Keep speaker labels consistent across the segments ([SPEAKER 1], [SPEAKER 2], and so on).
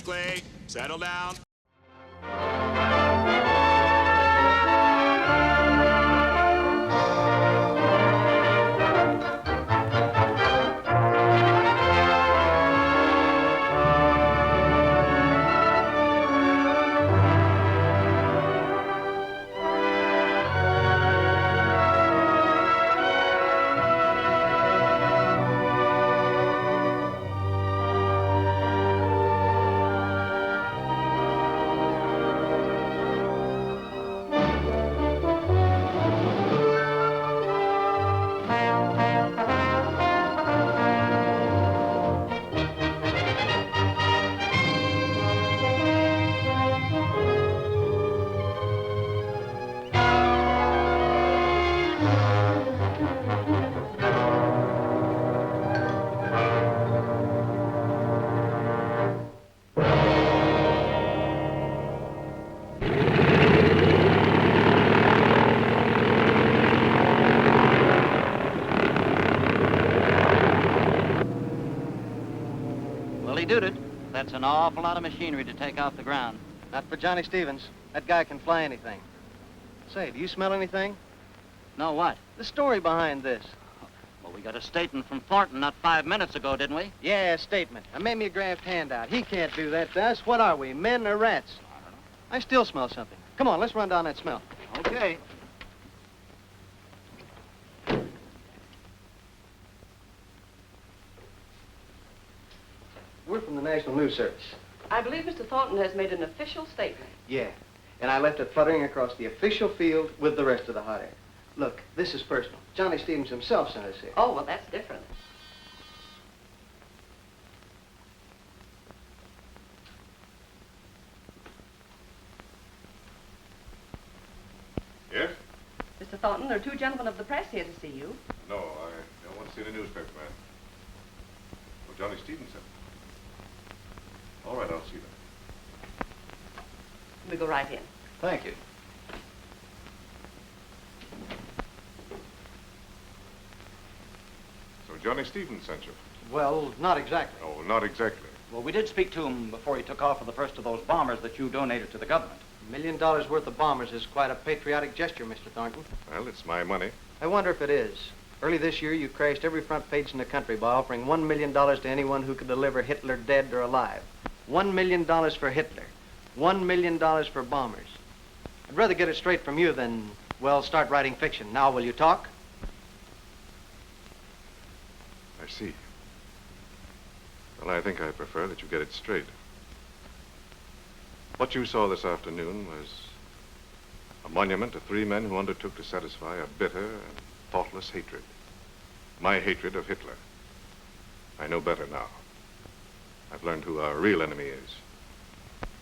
[SPEAKER 1] quickly. Settle down.
[SPEAKER 2] That's an awful lot of machinery to take off the ground.
[SPEAKER 3] Not for Johnny Stevens. That guy can fly anything. Say, do you smell anything?
[SPEAKER 2] No, what?
[SPEAKER 3] The story behind this.
[SPEAKER 2] Well, we got a statement from Thornton not 5 minutes ago, didn't we?
[SPEAKER 3] Yeah, a statement. A mimeographed handout. He can't do that to us. What are we, men or rats?
[SPEAKER 2] I don't know.
[SPEAKER 3] I still smell something. Come on, let's run down that smell.
[SPEAKER 2] Okay.
[SPEAKER 3] We're from the National News Service.
[SPEAKER 4] I believe Mr. Thornton has made an official statement.
[SPEAKER 3] Yeah, and I left it fluttering across the official field with the rest of the hot air. Look, this is personal. Johnny Stevens himself sent us here.
[SPEAKER 4] Oh, well, that's different.
[SPEAKER 5] Yes?
[SPEAKER 4] Mr. Thornton, there are two gentlemen of the press here to see you.
[SPEAKER 5] No, I don't want to see the newspaper man. Well, Johnny Stevenson. All right, I'll see them.
[SPEAKER 4] We go right in.
[SPEAKER 3] Thank you.
[SPEAKER 5] So Johnny Stevens sent you?
[SPEAKER 3] Well, not exactly.
[SPEAKER 5] Oh, not exactly.
[SPEAKER 2] Well, we did speak to him before he took off for the first of those bombers that you donated to the government.
[SPEAKER 3] $1 million worth of bombers is quite a patriotic gesture, Mr. Thornton.
[SPEAKER 5] Well, it's my money.
[SPEAKER 3] I wonder if it is. Early this year, you crashed every front page in the country by offering $1 million to anyone who could deliver Hitler dead or alive. $1 million for Hitler. $1 million for bombers. I'd rather get it straight from you than, well, start writing fiction. Now, will you talk?
[SPEAKER 5] I see. Well, I think I prefer that you get it straight. What you saw this afternoon was a monument to 3 men who undertook to satisfy a bitter and thoughtless hatred. My hatred of Hitler. I know better now. I've learned who our real enemy is.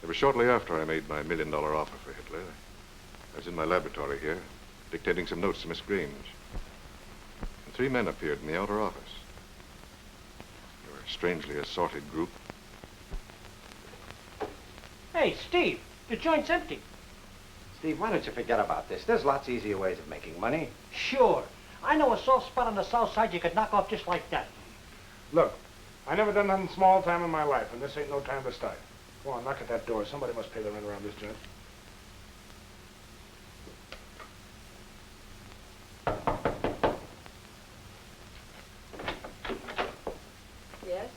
[SPEAKER 5] It was shortly after I made my $1 million offer for Hitler. I was in my laboratory here, dictating some notes to Miss Grange. And 3 men appeared in the outer office. They were a strangely assorted group.
[SPEAKER 6] Hey, Steve, the joint's empty.
[SPEAKER 7] Steve, why don't you forget about this? There's lots easier ways of making money.
[SPEAKER 6] Sure. I know a soft spot on the south side you could knock off just like that.
[SPEAKER 8] Look, I never done nothing small time in my life, and this ain't no time to start. Go on, knock at that door. Somebody must pay the rent around this joint.
[SPEAKER 4] Yes?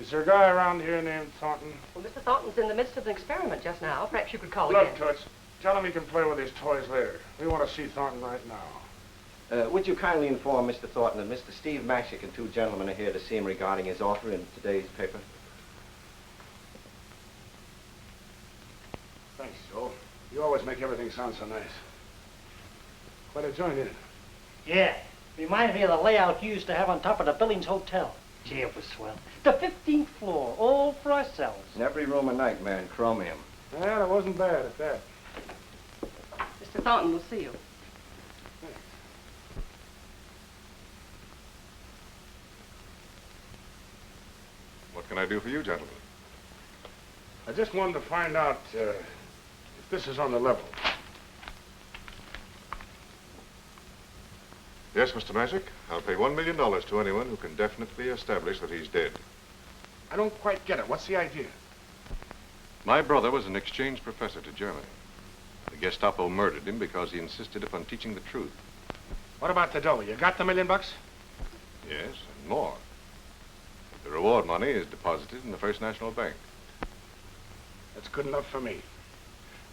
[SPEAKER 8] Is there a guy around here named Thornton?
[SPEAKER 4] Well, Mr. Thornton's in the midst of an experiment just now. Perhaps you could call
[SPEAKER 8] Look,
[SPEAKER 4] again.
[SPEAKER 8] Toots, tell him he can play with his toys later. We want to see Thornton right now.
[SPEAKER 7] Would you kindly inform Mr. Thornton that Mr. Steve Mashick and 2 gentlemen are here to see him regarding his offer in today's paper?
[SPEAKER 8] Thanks, Joe. You always make everything sound so nice. Quite a joint, isn't it?
[SPEAKER 6] Yeah. Reminds me of the layout you used to have on top of the Billings Hotel. Gee, it was swell. The 15th floor, all for ourselves.
[SPEAKER 7] In every room a nightmare in chromium.
[SPEAKER 8] Yeah, it wasn't bad at that.
[SPEAKER 4] Mr. Thornton will see you.
[SPEAKER 5] What can I do for you, gentlemen?
[SPEAKER 8] I just wanted to find out if this is on the level.
[SPEAKER 5] Yes, Mr. Mashick. I'll pay $1 million to anyone who can definitely establish that he's dead.
[SPEAKER 8] I don't quite get it. What's the idea?
[SPEAKER 5] My brother was an exchange professor to Germany. The Gestapo murdered him because he insisted upon teaching the truth.
[SPEAKER 8] What about the dough? You got the $1 million?
[SPEAKER 5] Yes, and more. The reward money is deposited in the First National Bank.
[SPEAKER 8] That's good enough for me.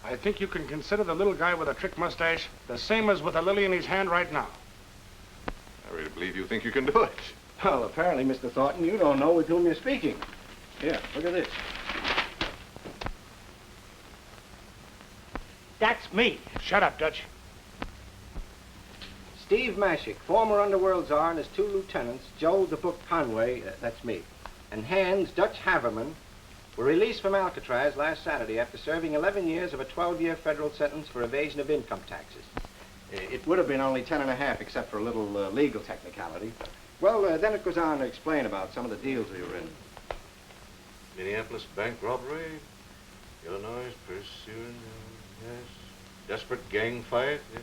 [SPEAKER 8] I think you can consider the little guy with a trick mustache the same as with a lily in his hand right now.
[SPEAKER 5] I really believe you think you can do it.
[SPEAKER 7] Well, apparently, Mr. Thornton, you don't know with whom you're speaking. Here, look at this.
[SPEAKER 6] That's me.
[SPEAKER 8] Shut up, Dutch.
[SPEAKER 7] Steve Mashik, former underworld czar, and his 2 lieutenants, Joe the Book Conway, that's me, and Hans Dutch Haverman, were released from Alcatraz last Saturday after serving 11 years of a 12-year federal sentence for evasion of income taxes. It would have been only 10 and a half, except for a little legal technicality. Well, then it goes on to explain about some of the deals we were in.
[SPEAKER 5] Minneapolis bank robbery, Illinois pursuing, yes, desperate gang fight. Yeah.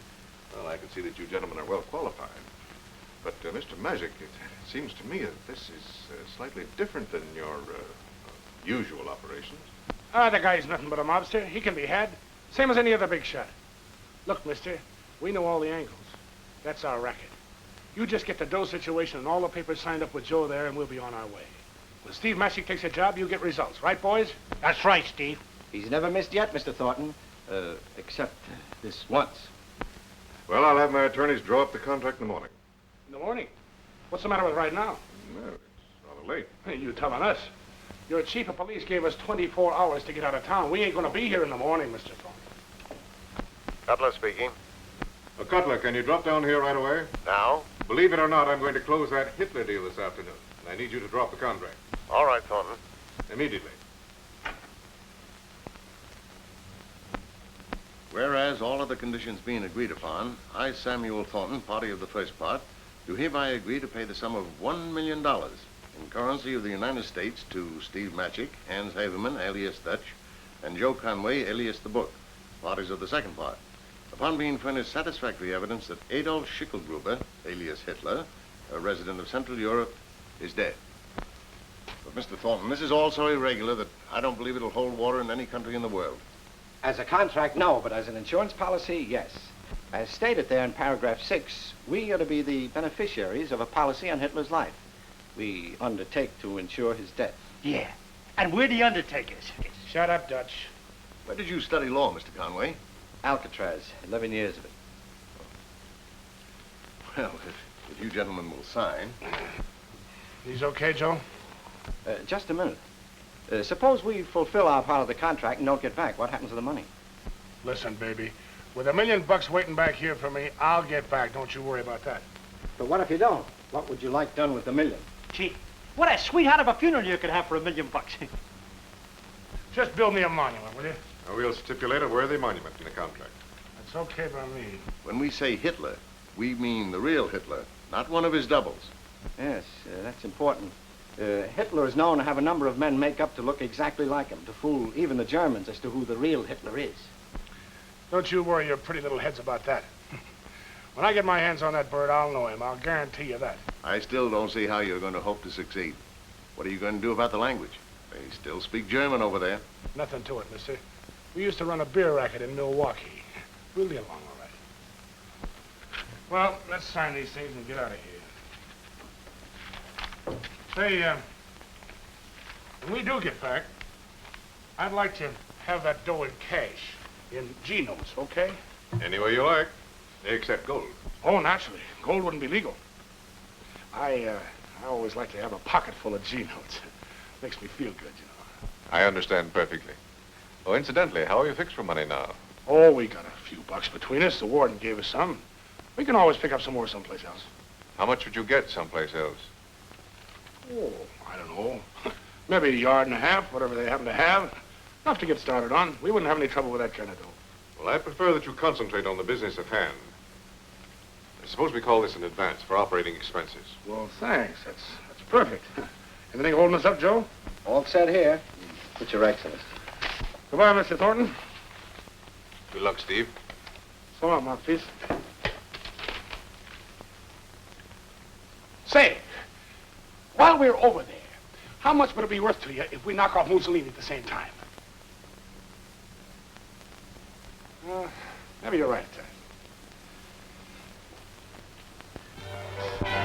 [SPEAKER 5] Well, I can see that you gentlemen are well qualified. But, Mr. Magic, it seems to me that this is slightly different than your usual operations.
[SPEAKER 8] The guy's nothing but a mobster. He can be had. Same as any other big shot. Look, mister, we know all the angles. That's our racket. You just get the dough situation and all the papers signed up with Joe there, and we'll be on our way. When Steve Mashik takes a job, you get results. Right, boys?
[SPEAKER 6] That's right, Steve.
[SPEAKER 7] He's never missed yet, Mr. Thornton, except this once.
[SPEAKER 5] Well, I'll have my attorneys draw up the contract in the morning.
[SPEAKER 8] In the morning? What's the matter with right now?
[SPEAKER 5] No, it's rather late.
[SPEAKER 8] Hey, you telling us? Your chief of police gave us 24 hours to get out of town. We ain't going to be here in the morning, Mr. Thornton.
[SPEAKER 1] Cutler speaking.
[SPEAKER 5] Cutler, can you drop down here right away?
[SPEAKER 1] Now?
[SPEAKER 5] Believe it or not, I'm going to close that Hitler deal this afternoon, and I need you to drop the contract.
[SPEAKER 1] All right, Thornton.
[SPEAKER 5] Immediately.
[SPEAKER 9] Whereas all other conditions being agreed upon, I, Samuel Thornton, party of the first part, do hereby agree to pay the sum of $1 million in currency of the United States to Steve Mashik, Hans Haverman, alias Dutch, and Joe Conway, alias The Book, parties of the second part, upon being furnished satisfactory evidence that Adolf Schicklgruber, alias Hitler, a resident of Central Europe, is dead. But, Mr. Thornton, this is all so irregular that I don't believe it'll hold water in any country in the world.
[SPEAKER 7] As a contract, no, but as an insurance policy, yes. As stated there in paragraph 6, we are to be the beneficiaries of a policy on Hitler's life. We undertake to insure his death.
[SPEAKER 6] Yeah. And we're the undertakers.
[SPEAKER 8] Shut up, Dutch.
[SPEAKER 9] Where did you study law, Mr. Conway?
[SPEAKER 7] Alcatraz, 11 years of it.
[SPEAKER 9] Well, if you gentlemen will sign.
[SPEAKER 8] He's okay, Joe?
[SPEAKER 7] Just a minute. Suppose we fulfill our part of the contract and don't get back. What happens to the money?
[SPEAKER 8] Listen, baby. With $1 million waiting back here for me, I'll get back. Don't you worry about that.
[SPEAKER 7] But what if you don't? What would you like done with the $1 million?
[SPEAKER 6] Gee, what a sweetheart of a funeral you could have for $1 million.
[SPEAKER 8] Just build me a monument, will you?
[SPEAKER 5] Now, we'll stipulate a worthy monument in the contract.
[SPEAKER 8] That's okay by me.
[SPEAKER 9] When we say Hitler, we mean the real Hitler, not one of his doubles.
[SPEAKER 7] Yes, that's important. Hitler is known to have a number of men make up to look exactly like him, to fool even the Germans as to who the real Hitler is.
[SPEAKER 8] Don't you worry your pretty little heads about that. When I get my hands on that bird, I'll know him. I'll guarantee you that.
[SPEAKER 9] I still don't see how you're going to hope to succeed. What are you going to do about the language? They still speak German over there.
[SPEAKER 8] Nothing to it, mister. We used to run a beer racket in Milwaukee. We'll get along all right. Well, let's sign these things and get out of here. Say, when we do get back, I'd like to have that dough in cash, in G notes, okay?
[SPEAKER 5] Any way you like, except gold.
[SPEAKER 8] Oh, naturally. Gold wouldn't be legal. I always like to have a pocket full of G notes. Makes me feel good, you know.
[SPEAKER 5] I understand perfectly. Oh, incidentally, how are you fixed for money now?
[SPEAKER 8] Oh, we got a few bucks between us. The warden gave us some. We can always pick up some more someplace else.
[SPEAKER 5] How much would you get someplace else?
[SPEAKER 8] Oh, I don't know. Maybe a yard and a half, whatever they happen to have. Enough to get started on. We wouldn't have any trouble with that kind of dough.
[SPEAKER 5] Well, I prefer that you concentrate on the business at hand. Suppose we call this an advance for operating expenses.
[SPEAKER 8] Well, thanks. That's perfect. Anything holding us up, Joe?
[SPEAKER 7] All set here. But Your Excellency.
[SPEAKER 8] Goodbye, Mr. Thornton.
[SPEAKER 5] Good luck, Steve.
[SPEAKER 8] So long, mouthpiece. Say, while we're over there, how much would it be worth to you if we knock off Mussolini at the same time? Maybe you're right.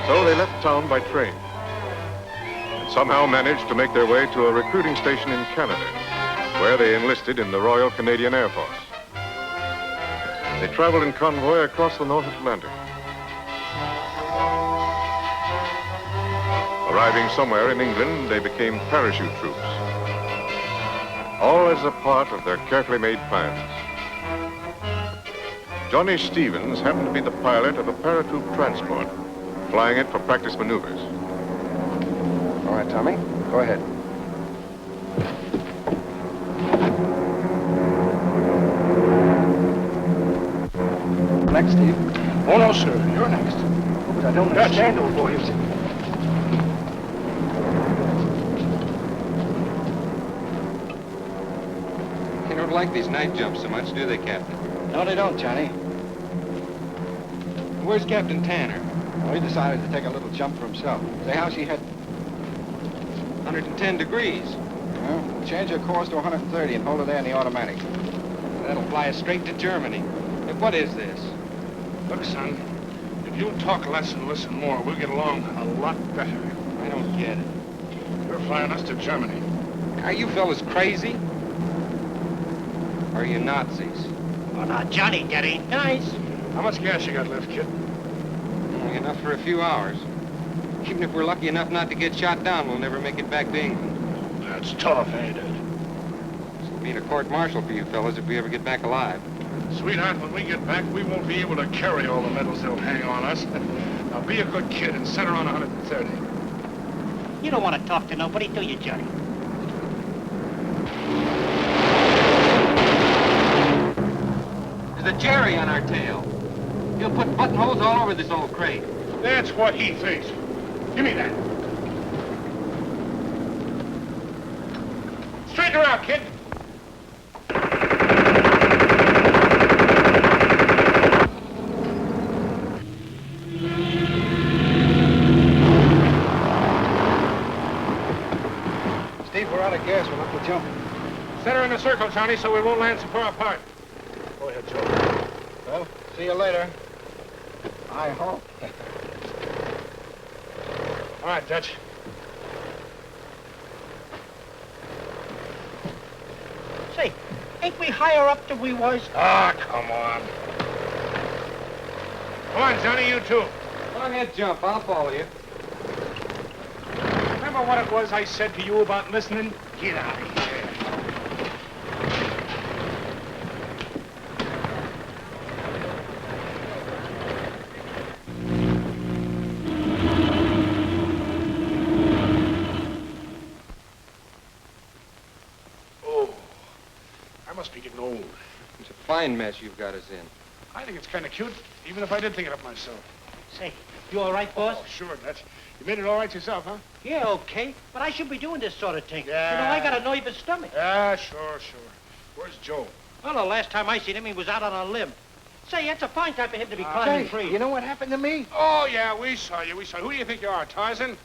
[SPEAKER 5] So they left town by train and somehow managed to make their way to a recruiting station in Canada, where they enlisted in the Royal Canadian Air Force. They traveled in convoy across the North Atlantic. Arriving somewhere in England, they became parachute troops, all as a part of their carefully made plans. Johnny Stevens happened to be the pilot of a paratroop transport, flying it for practice maneuvers.
[SPEAKER 7] All right, Tommy, go ahead. Next, Steve.
[SPEAKER 8] Oh, no, sir. You're next.
[SPEAKER 7] But I don't understand those boys.
[SPEAKER 10] They don't like these night jumps so much, do they, Captain?
[SPEAKER 3] No, they don't, Johnny.
[SPEAKER 10] Where's Captain Tanner?
[SPEAKER 3] Well, he decided to take a little jump for himself. Say, how's she heading?
[SPEAKER 10] 110 degrees.
[SPEAKER 3] Well, change her course to 130 and hold her there in the automatic.
[SPEAKER 10] That'll fly us straight to Germany. Hey, what is this?
[SPEAKER 8] Look, son, if you talk less and listen more, we'll get along a lot better.
[SPEAKER 10] I don't get it.
[SPEAKER 8] You're flying us to Germany.
[SPEAKER 10] Are you fellas crazy? Or are you Nazis?
[SPEAKER 6] Oh, now, Johnny, that ain't nice.
[SPEAKER 8] How much gas you got left, kid?
[SPEAKER 10] Only enough for a few hours. Even if we're lucky enough not to get shot down, we'll never make it back to England.
[SPEAKER 8] That's tough, ain't it?
[SPEAKER 10] This'll mean a court-martial for you fellas if we ever get back alive.
[SPEAKER 8] Sweetheart, when we get back, we won't be able to carry all the medals they'll hang on us. Now, be a good kid and set her on 130.
[SPEAKER 6] You don't want to talk to nobody, do you, Johnny?
[SPEAKER 10] There's a Jerry on our tail. He'll put buttonholes all over this old crate.
[SPEAKER 8] That's what he thinks. Give me that. Straighten her out, kid.
[SPEAKER 3] Steve, we're out of gas. We'll have to jump.
[SPEAKER 8] Set her in a circle, Johnny, so we won't land so far apart. Go ahead, Joe.
[SPEAKER 3] Well, see you later. I hope.
[SPEAKER 8] All right, Dutch.
[SPEAKER 6] Say, ain't we higher up than we was?
[SPEAKER 8] Ah, come on. Come on, Johnny, you too.
[SPEAKER 10] Go ahead, jump. I'll follow you.
[SPEAKER 8] Remember what it was I said to you about listening? Get out of here.
[SPEAKER 10] It's a fine mess you've got us in.
[SPEAKER 8] I think it's kind of cute, even if I did think it up myself.
[SPEAKER 6] Say, you all right, boss?
[SPEAKER 8] Oh, sure, Dutch. You made it all right yourself, huh?
[SPEAKER 6] Yeah, okay. But I should be doing this sort of thing.
[SPEAKER 8] Yeah.
[SPEAKER 6] You know, I got a nervous stomach.
[SPEAKER 8] Yeah, sure. Where's Joe?
[SPEAKER 6] Well, the last time I seen him, he was out on a limb. Say, that's a fine time for him to be climbing trees.
[SPEAKER 7] You know what happened to me?
[SPEAKER 8] Oh, yeah, we saw you. Who do you think you are, Tarzan?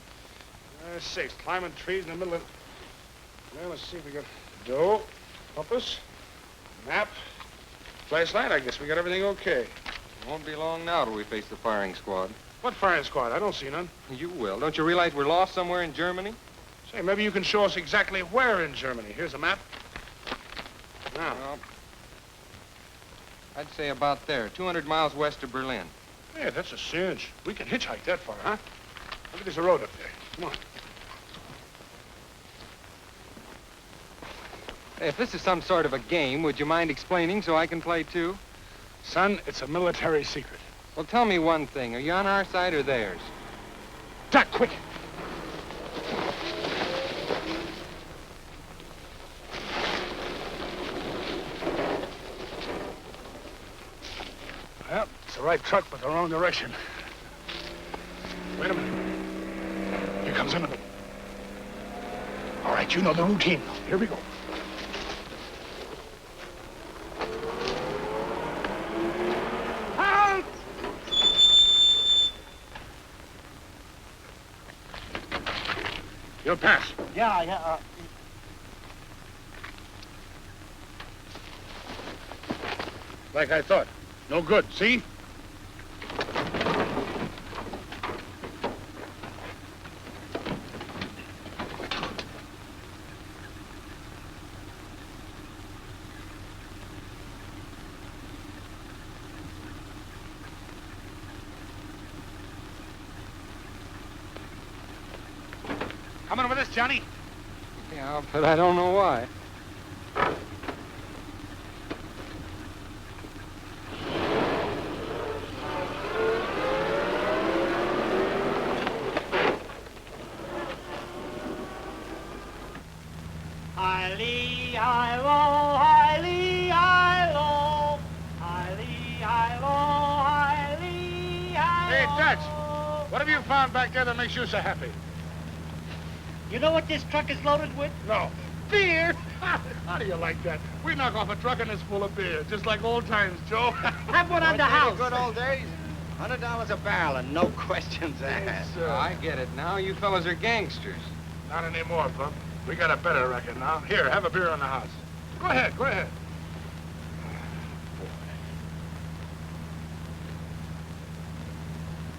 [SPEAKER 8] Sakes, climbing trees in the middle of... Well, let's see if we got dough, compass, map, flashlight. I guess we got everything okay.
[SPEAKER 10] It won't be long now till we face the firing squad.
[SPEAKER 8] What firing squad? I don't see none.
[SPEAKER 10] You will. Don't you realize we're lost somewhere in Germany?
[SPEAKER 8] Say, maybe you can show us exactly where in Germany. Here's a map. Now.
[SPEAKER 10] Well, I'd say about there, 200 miles west of Berlin.
[SPEAKER 8] Yeah, that's a cinch. We can hitchhike that far, huh? Look, there's a road up there. Come on.
[SPEAKER 10] Hey, if this is some sort of a game, would you mind explaining so I can play too?
[SPEAKER 8] Son, it's a military secret.
[SPEAKER 10] Well, tell me one thing. Are you on our side or theirs?
[SPEAKER 8] Duck, quick! Well, it's the right truck, but the wrong direction. Wait a minute. Here comes another. All right, you know the routine. Here we go. Halt! You'll pass.
[SPEAKER 6] Yeah.
[SPEAKER 8] Like I thought. No good, see? Coming with us, Johnny?
[SPEAKER 10] Yeah, but I don't know why.
[SPEAKER 6] Hi-lee, hi-lo, hi-lee, hi-lo. Hi-lee, hi-lo, hi-lee, hi-lo.
[SPEAKER 8] Hey, Dutch, what have you found back there that makes you so happy?
[SPEAKER 6] You know what this truck is loaded with?
[SPEAKER 8] No. Beer? How do you like that? We knock off a truck and it's full of beer, just like old times, Joe.
[SPEAKER 6] Have one on the house.
[SPEAKER 7] Good old days. $100 a barrel and no questions asked.
[SPEAKER 10] Oh, I get it now. You fellas are gangsters.
[SPEAKER 8] Not anymore, Bub. We got a better record now. Here, have a beer on the house. Go ahead, go ahead.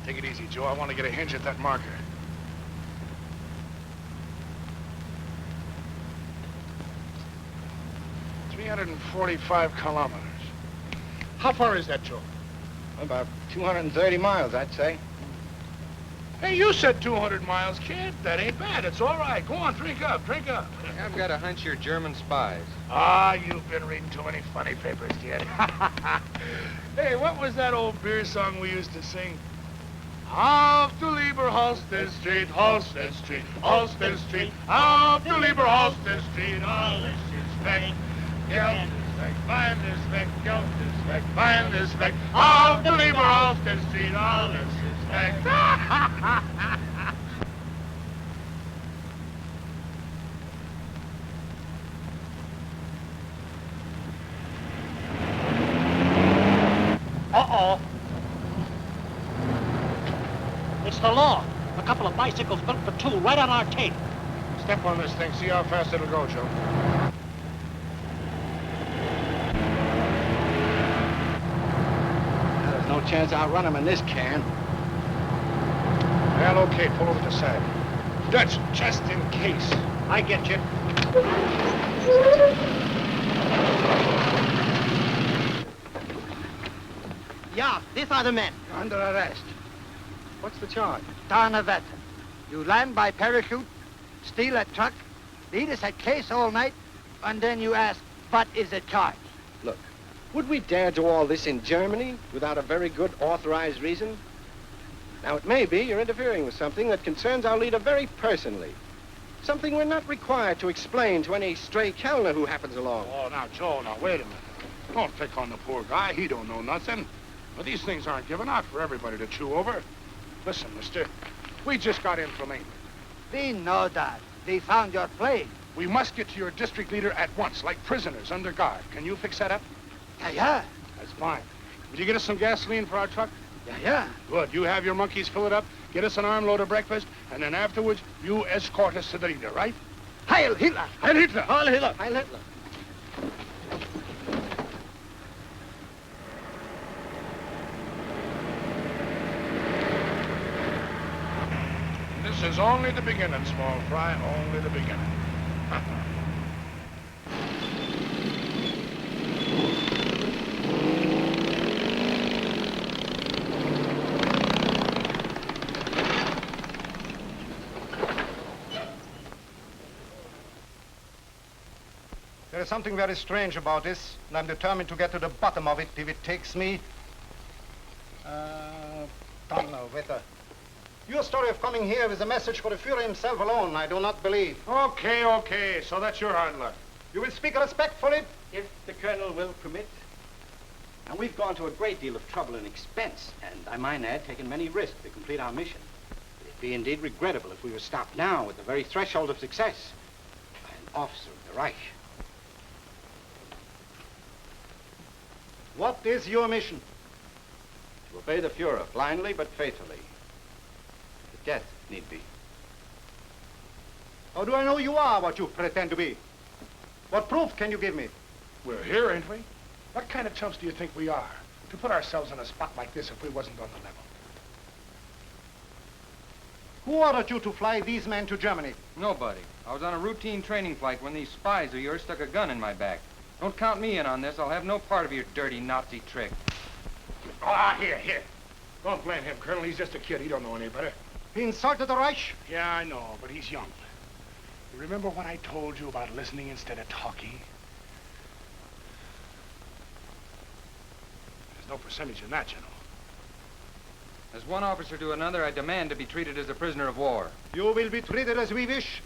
[SPEAKER 8] Take it easy, Joe. I want to get a hinge at that marker. .345 kilometers. How far is that, Joe?
[SPEAKER 7] About 230 miles, I'd say.
[SPEAKER 8] Hey, you said 200 miles, kid. That ain't bad. It's all right. Go on, drink up, drink up.
[SPEAKER 10] I've got a hunch you're German spies.
[SPEAKER 8] Ah, you've been reading too many funny papers, kid. Hey, what was that old beer song we used to sing? Auf du lieber Holstein Street, Holstein Street, Holstein Street. Auf du lieber Holstein Street, alles ist weg. Geld ist weg, Wein ist weg, Geld ist weg, Wein ist weg. Auf du lieber Holstein Street, alles ist weg.
[SPEAKER 6] Uh-oh. It's the law. A couple of bicycles built for two right on our tape.
[SPEAKER 8] Step on this thing, see how fast it'll go, Joe.
[SPEAKER 7] There's no chance I'll run him in this can.
[SPEAKER 8] Well, okay, pull over to the side. Dutch, just in case.
[SPEAKER 6] I get you.
[SPEAKER 3] Yeah, these are the men.
[SPEAKER 7] You're under arrest. What's the charge?
[SPEAKER 3] Donnerwetter. You land by parachute, steal a truck, lead us a case all night, and then you ask, what is the charge?
[SPEAKER 7] Look, would we dare do all this in Germany without a very good authorized reason? Now, it may be you're interfering with something that concerns our leader very personally. Something we're not required to explain to any stray Kellner who happens along.
[SPEAKER 8] Oh, now, Joe, now, wait a minute. Don't pick on the poor guy. He don't know nothing. But these things aren't given out for everybody to chew over. Listen, mister, we just got in from England.
[SPEAKER 3] We know that. We found your plane.
[SPEAKER 8] We must get to your district leader at once, like prisoners under guard. Can you fix that up?
[SPEAKER 3] Yeah.
[SPEAKER 8] That's fine. Will you get us some gasoline for our truck?
[SPEAKER 3] Yeah.
[SPEAKER 8] Good. You have your monkeys fill it up, get us an armload of breakfast, and then afterwards, you escort us to the leader, right?
[SPEAKER 3] Heil Hitler!
[SPEAKER 8] Heil Hitler!
[SPEAKER 3] Heil Hitler!
[SPEAKER 7] Heil Hitler.
[SPEAKER 8] This is only the beginning, small fry, only the beginning.
[SPEAKER 11] There is something very strange about this, and I'm determined to get to the bottom of it if it takes me... Donnerwetter. Your story of coming here is a message for the Führer himself alone, I do not believe.
[SPEAKER 8] Okay, so that's your hard luck.
[SPEAKER 11] You will speak respectfully?
[SPEAKER 2] If the Colonel will permit. And we've gone to a great deal of trouble and expense, and I might add, taken many risks to complete our mission. It'd be indeed regrettable if we were stopped now at the very threshold of success by an officer of the Reich.
[SPEAKER 11] What is your mission?
[SPEAKER 2] To obey the Führer, blindly but faithfully. To death, if need be.
[SPEAKER 11] How do I know you are what you pretend to be? What proof can you give me?
[SPEAKER 8] We're here, ain't we? What kind of chumps do you think we are to put ourselves in a spot like this if we wasn't on the level?
[SPEAKER 11] Who ordered you to fly these men to Germany?
[SPEAKER 10] Nobody. I was on a routine training flight when these spies of yours stuck a gun in my back. Don't count me in on this. I'll have no part of your dirty Nazi trick.
[SPEAKER 8] Ah, here. Don't blame him, Colonel. He's just a kid. He don't know any better.
[SPEAKER 11] He insulted the Reich?
[SPEAKER 8] Yeah, I know, but he's young. You remember what I told you about listening instead of talking? There's no percentage in that, you know.
[SPEAKER 10] As one officer to another, I demand to be treated as a prisoner of war.
[SPEAKER 11] You will be treated as we wish.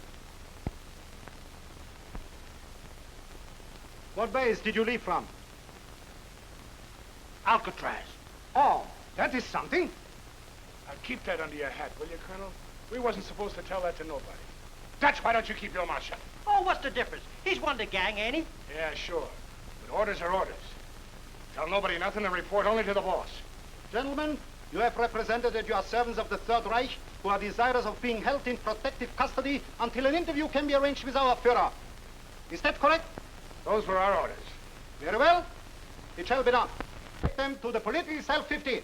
[SPEAKER 11] What base did you leave from?
[SPEAKER 8] Alcatraz.
[SPEAKER 11] Oh, that is something.
[SPEAKER 8] Now keep that under your hat, will you, Colonel? We wasn't supposed to tell that to nobody. Dutch, why don't you keep your mouth shut?
[SPEAKER 6] Oh, what's the difference? He's one of the gang, ain't he?
[SPEAKER 8] Yeah, sure. But orders are orders. Tell nobody nothing and report only to the boss.
[SPEAKER 11] Gentlemen, you have represented that you are servants of the Third Reich who are desirous of being held in protective custody until an interview can be arranged with our Führer. Is that correct?
[SPEAKER 8] Those were our orders.
[SPEAKER 11] Very well. It shall be done. Take them to the political cell 15.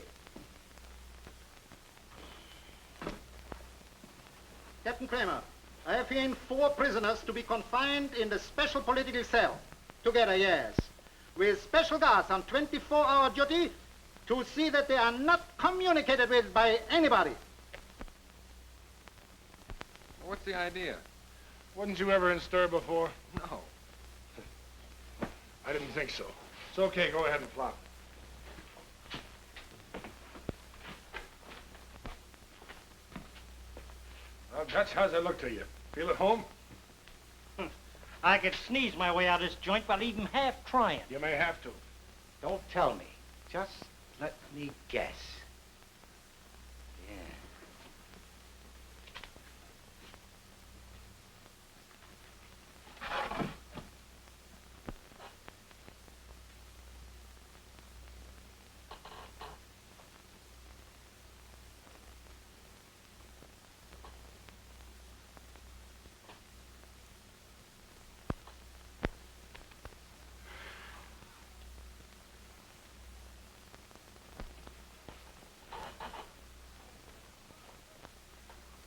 [SPEAKER 11] Captain Kramer, I have here 4 prisoners to be confined in the special political cell. Together, yes. With special guards on 24-hour duty to see that they are not communicated with by anybody.
[SPEAKER 10] What's the idea?
[SPEAKER 8] Wasn't you ever in stir before?
[SPEAKER 10] No.
[SPEAKER 8] I didn't think so. It's okay, go ahead and flop. Well, Dutch, how's that look to you? Feel at home?
[SPEAKER 6] I could sneeze my way out of this joint while even half trying.
[SPEAKER 8] You may have to.
[SPEAKER 2] Don't tell me. Just let me guess. Yeah.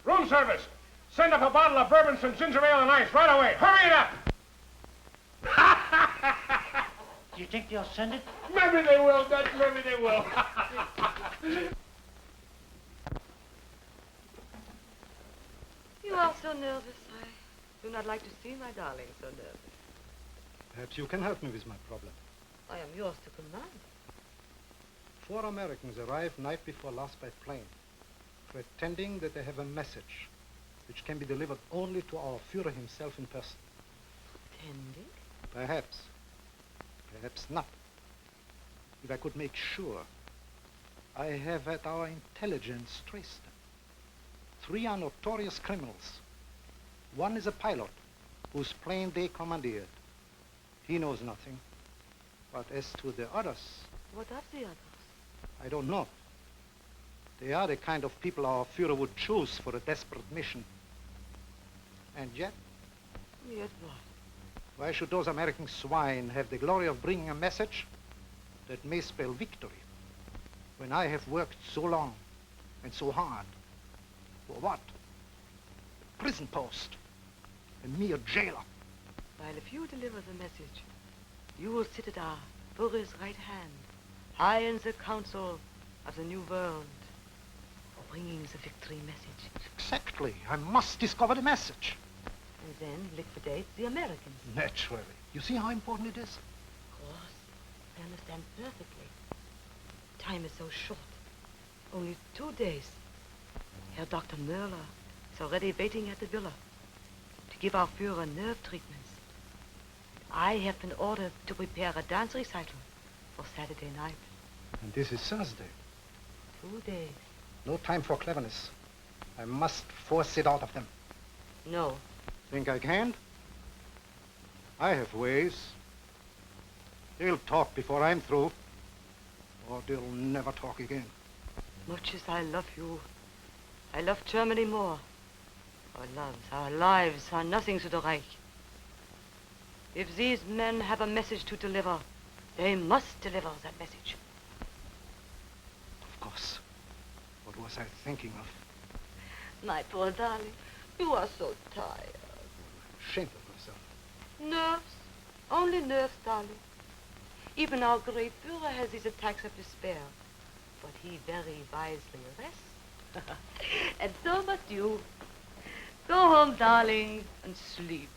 [SPEAKER 8] Room service! Send up a bottle of bourbon, some ginger ale, and ice right away. Hurry it up!
[SPEAKER 6] Do you think they'll send it?
[SPEAKER 8] Maybe they will, Dutch. Maybe they will.
[SPEAKER 4] You are so nervous. I do not like to see my darling so nervous.
[SPEAKER 11] Perhaps you can help me with my problem.
[SPEAKER 4] I am yours to command.
[SPEAKER 11] 4 Americans arrived night before last by plane, pretending that they have a message which can be delivered only to our Führer himself in person.
[SPEAKER 4] Pretending?
[SPEAKER 11] Perhaps. Perhaps not. If I could make sure, I have had our intelligence traced them. 3 are notorious criminals. 1 is a pilot whose plane they commandeered. He knows nothing. But as to the others...
[SPEAKER 4] What of the others?
[SPEAKER 11] I don't know. They are the kind of people our Führer would choose for a desperate mission. And yet...
[SPEAKER 4] Yet what?
[SPEAKER 11] Why should those American swine have the glory of bringing a message that may spell victory when I have worked so long and so hard? For what? A prison post. A mere jailer.
[SPEAKER 4] While if you deliver the message, you will sit at our Führer's right hand, high in the council of the New World, bringing the victory message.
[SPEAKER 11] Exactly. I must discover the message.
[SPEAKER 4] And then liquidate the Americans.
[SPEAKER 11] Naturally. You see how important it is?
[SPEAKER 4] Of course. I understand perfectly. Time is so short. Only 2 days. Herr Dr. Möller is already waiting at the villa to give our Führer nerve treatments. I have been ordered to prepare a dance recital for Saturday night.
[SPEAKER 11] And this is Thursday.
[SPEAKER 4] 2 days.
[SPEAKER 11] No time for cleverness. I must force it out of them.
[SPEAKER 4] No.
[SPEAKER 11] Think I can? I have ways. They'll talk before I'm through, or they'll never talk again.
[SPEAKER 4] Much as I love you, I love Germany more. Our loves, our lives are nothing to the Reich. If these men have a message to deliver, They must deliver that message.
[SPEAKER 11] Of course. What was I thinking of?
[SPEAKER 4] My poor darling, you are so tired.
[SPEAKER 11] Ashamed of myself.
[SPEAKER 4] Nerves. Only nerves, darling. Even our great Führer has his attacks of despair. But he very wisely rests. And so must you. Go home, darling, and sleep.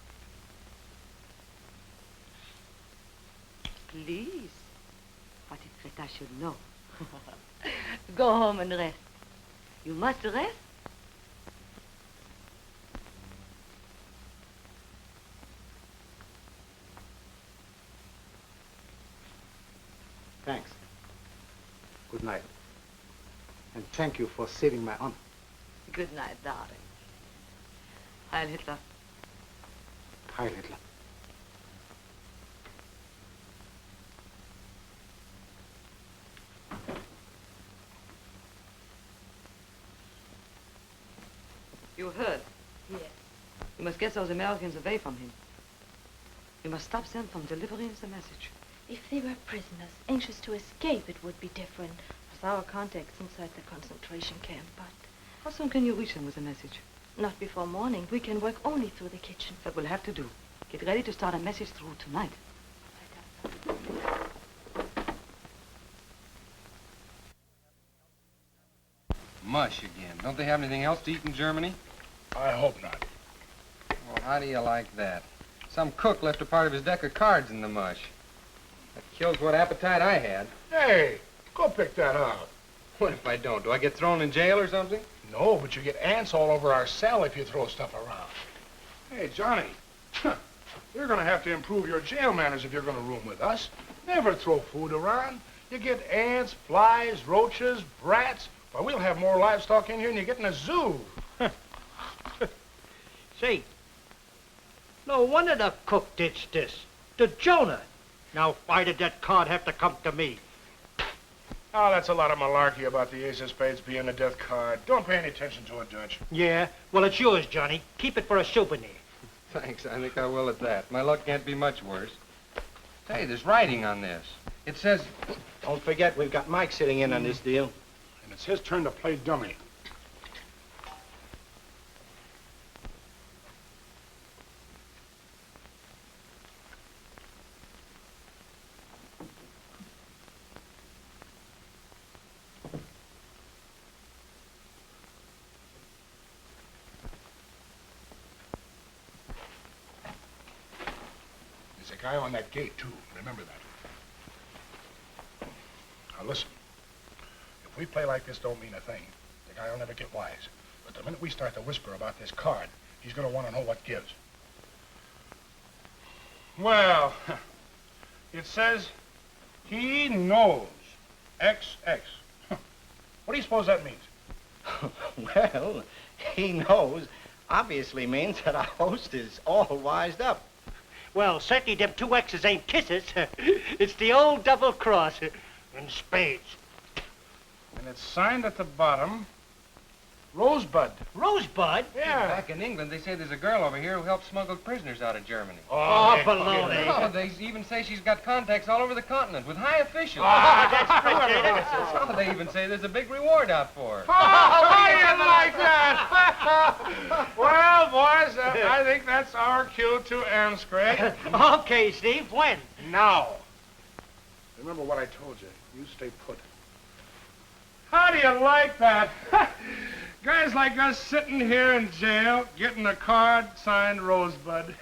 [SPEAKER 4] Please. What if Greta should know? Go home and rest. You must rest.
[SPEAKER 11] Thanks. Good night. And thank you for saving my honor.
[SPEAKER 4] Good night, darling. Heil Hitler.
[SPEAKER 11] Heil Hitler.
[SPEAKER 4] You heard?
[SPEAKER 12] Yes.
[SPEAKER 4] You must get those Americans away from him. You must stop them from delivering the message.
[SPEAKER 12] If they were prisoners, anxious to escape, it would be different.
[SPEAKER 4] With our contacts inside the concentration camp, but... How soon can you reach them with the message?
[SPEAKER 12] Not before morning. We can work only through the kitchen.
[SPEAKER 4] That we'll have to do. Get ready to start a message through tonight.
[SPEAKER 10] Mush again. Don't they have anything else to eat in Germany?
[SPEAKER 8] I hope not.
[SPEAKER 10] Well, how do you like that? Some cook left a part of his deck of cards in the mush. That kills what appetite I had.
[SPEAKER 8] Hey, go pick that up.
[SPEAKER 10] What if I don't? Do I get thrown in jail or something?
[SPEAKER 8] No, but you get ants all over our cell if you throw stuff around. Hey, Johnny, you're going to have to improve your jail manners if you're going to room with us. Never throw food around. You get ants, flies, roaches, rats. Well, we'll have more livestock in here than you get in a zoo.
[SPEAKER 6] Say, no wonder the cook ditched this. To Jonah. Now, why did that card have to come to me?
[SPEAKER 8] Oh, that's a lot of malarkey about the ace of spades being a death card. Don't pay any attention to it, Dutch.
[SPEAKER 6] Yeah, well, it's yours, Johnny. Keep it for a souvenir.
[SPEAKER 10] Thanks, I think I will at that. My luck can't be much worse. Hey, there's writing on this. It says...
[SPEAKER 7] Don't forget, we've got Mike sitting in on this deal.
[SPEAKER 8] And it's his turn to play dummy. There's a guy on that gate, too. Remember that. Now, listen. If we play like this don't mean a thing, the guy will never get wise. But the minute we start to whisper about this card, he's going to want to know what gives. Well, it says he knows XX. What do you suppose that means?
[SPEAKER 7] Well, he knows obviously means that our host is all wised up.
[SPEAKER 6] Well, certainly them two X's ain't kisses. It's the old double cross in spades.
[SPEAKER 8] And it's signed at the bottom, Rosebud.
[SPEAKER 6] Rosebud?
[SPEAKER 8] Yeah.
[SPEAKER 10] Back in England, they say there's a girl over here who helps smuggle prisoners out of Germany.
[SPEAKER 6] Oh, baloney.
[SPEAKER 10] Oh, they even say she's got contacts all over the continent with high officials.
[SPEAKER 6] That's pretty.
[SPEAKER 10] Oh, they even say there's a big reward out for her.
[SPEAKER 8] Oh, I didn't like that. Well, boys, I think that's our cue to end, Scraig.
[SPEAKER 6] Okay, Steve, when?
[SPEAKER 8] Now. Remember what I told you. You stay put. How do you like that? Guys like us sitting here in jail, getting a card signed Rosebud.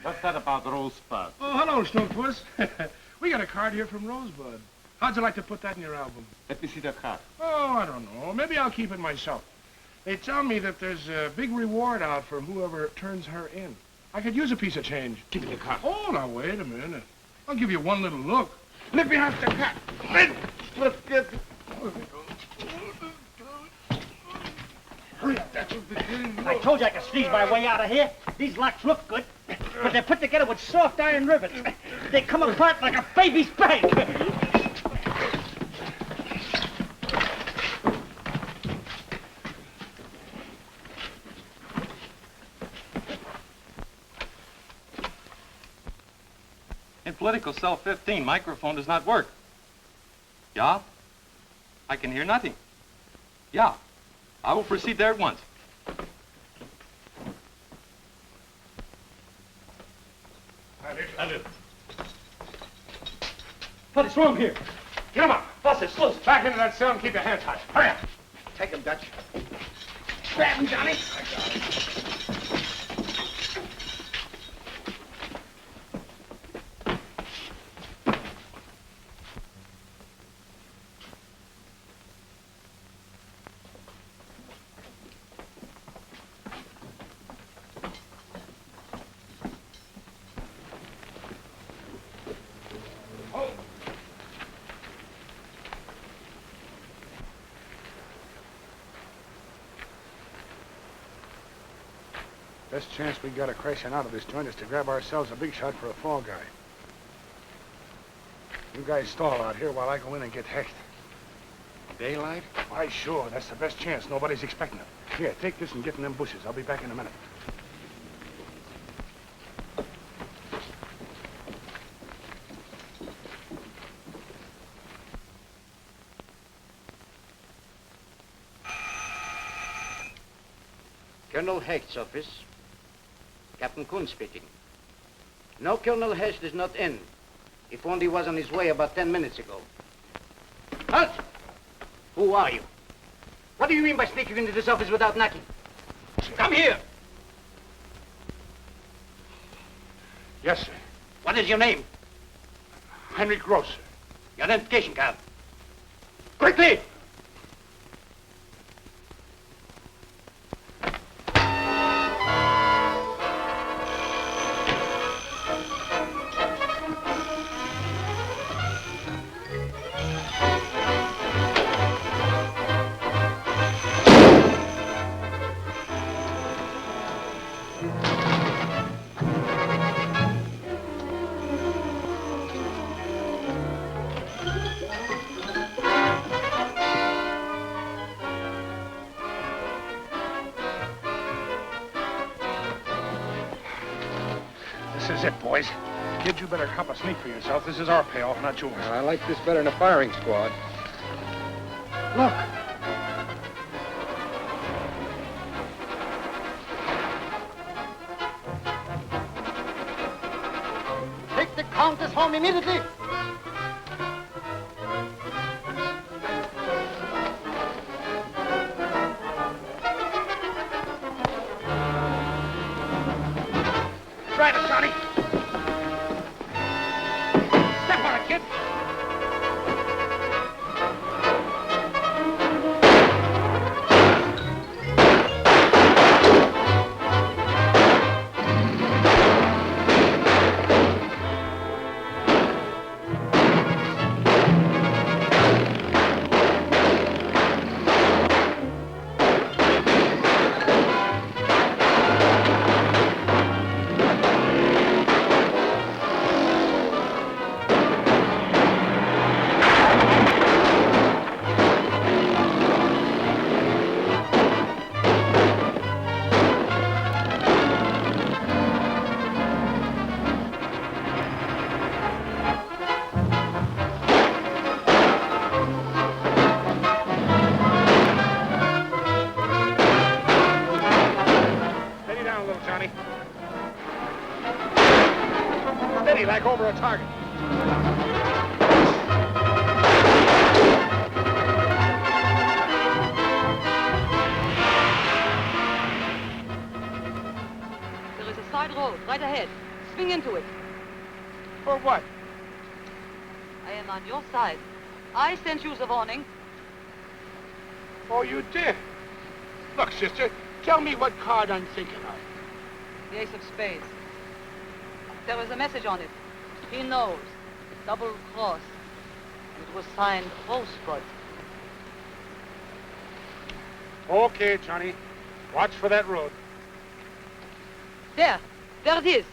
[SPEAKER 13] What's that about Rosebud?
[SPEAKER 8] Oh, hello, Snookpuss. We got a card here from Rosebud. How'd you like to put that in your album?
[SPEAKER 13] Let me see the card.
[SPEAKER 8] Oh, I don't know. Maybe I'll keep it myself. They tell me that there's a big reward out for whoever turns her in. I could use a piece of change.
[SPEAKER 13] Give me the card.
[SPEAKER 8] Oh, now, wait a minute. I'll give you one little look. Let me have the card.
[SPEAKER 13] Let's get...
[SPEAKER 8] Hurry up, that's what the game.
[SPEAKER 6] I told you I could sneeze my way out of here. These locks look good, but they're put together with soft iron rivets. They come apart like a baby's bank.
[SPEAKER 10] political cell 15 microphone does not work. Yeah? I can hear nothing. Yeah. I will proceed there at once.
[SPEAKER 8] What is wrong here? Get him up. Was ist los? Back into that cell and keep your hands tight. Hurry up.
[SPEAKER 2] Take him, Dutch. Grab him, Johnny.
[SPEAKER 8] Best chance we got of crashing out of this joint is to grab ourselves a big shot for a fall guy. You guys stall out here while I go in and get Hecht.
[SPEAKER 13] Daylight?
[SPEAKER 8] Why, sure. That's the best chance. Nobody's expecting it. Here, take this and get in them bushes. I'll be back in a minute.
[SPEAKER 2] Colonel Hecht's office. Captain Kuhn speaking. No, Colonel Hecht is not in. He phoned he was on his way about 10 minutes ago. Halt! Who are you? What do you mean by sneaking into this office without knocking? Come here!
[SPEAKER 8] Yes, sir.
[SPEAKER 2] What is your name?
[SPEAKER 8] Heinrich Gross.
[SPEAKER 2] Your identification card. Quickly!
[SPEAKER 8] This is it, boys. Kid, you better cop a sneak for yourself. This is our payoff, not yours.
[SPEAKER 13] I like this better than a firing squad.
[SPEAKER 8] Look.
[SPEAKER 2] Take the Countess home immediately!
[SPEAKER 8] Drive it, Johnny. Step on it, kid. Like over a target.
[SPEAKER 4] There is a side road right ahead. Swing into it.
[SPEAKER 8] For what?
[SPEAKER 4] I am on your side. I sent you the warning.
[SPEAKER 8] Oh, you did? Look, sister, tell me what card I'm thinking of.
[SPEAKER 4] The ace of spades. There is a message on it. He knows. Double cross. It was signed Rosebud.
[SPEAKER 8] Okay, Johnny. Watch for that road.
[SPEAKER 4] There. There it is.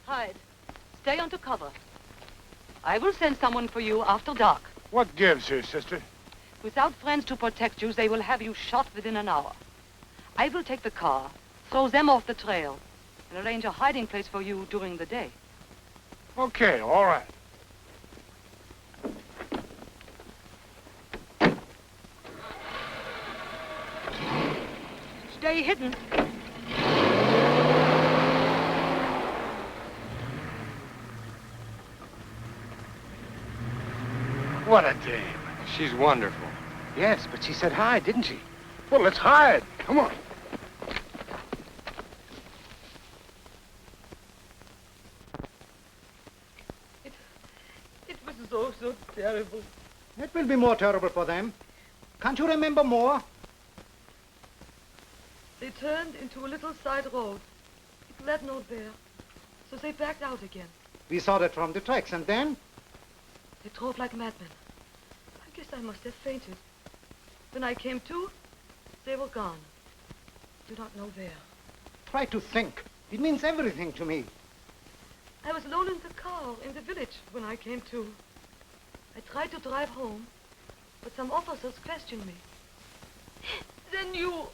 [SPEAKER 4] Hide. Stay under cover. I will send someone for you after dark.
[SPEAKER 8] What gives here, sister?
[SPEAKER 4] Without friends to protect you, they will have you shot within an hour. I will take the car, throw them off the trail, and arrange a hiding place for you during the day.
[SPEAKER 8] Okay, all right.
[SPEAKER 4] Stay hidden.
[SPEAKER 8] What a dame.
[SPEAKER 13] She's wonderful.
[SPEAKER 7] Yes, but she said hi, didn't she?
[SPEAKER 8] Well, let's hide. Come on.
[SPEAKER 4] It was so terrible.
[SPEAKER 11] It will be more terrible for them. Can't you remember more?
[SPEAKER 4] They turned into a little side road. It led nowhere, so they backed out again.
[SPEAKER 11] We saw that from the tracks, and then?
[SPEAKER 4] They drove like madmen. I guess I must have fainted. When I came to, they were gone. Do not know where.
[SPEAKER 11] Try to think. It means everything to me.
[SPEAKER 4] I was alone in the car in the village when I came to. I tried to drive home, but some officers questioned me. Then you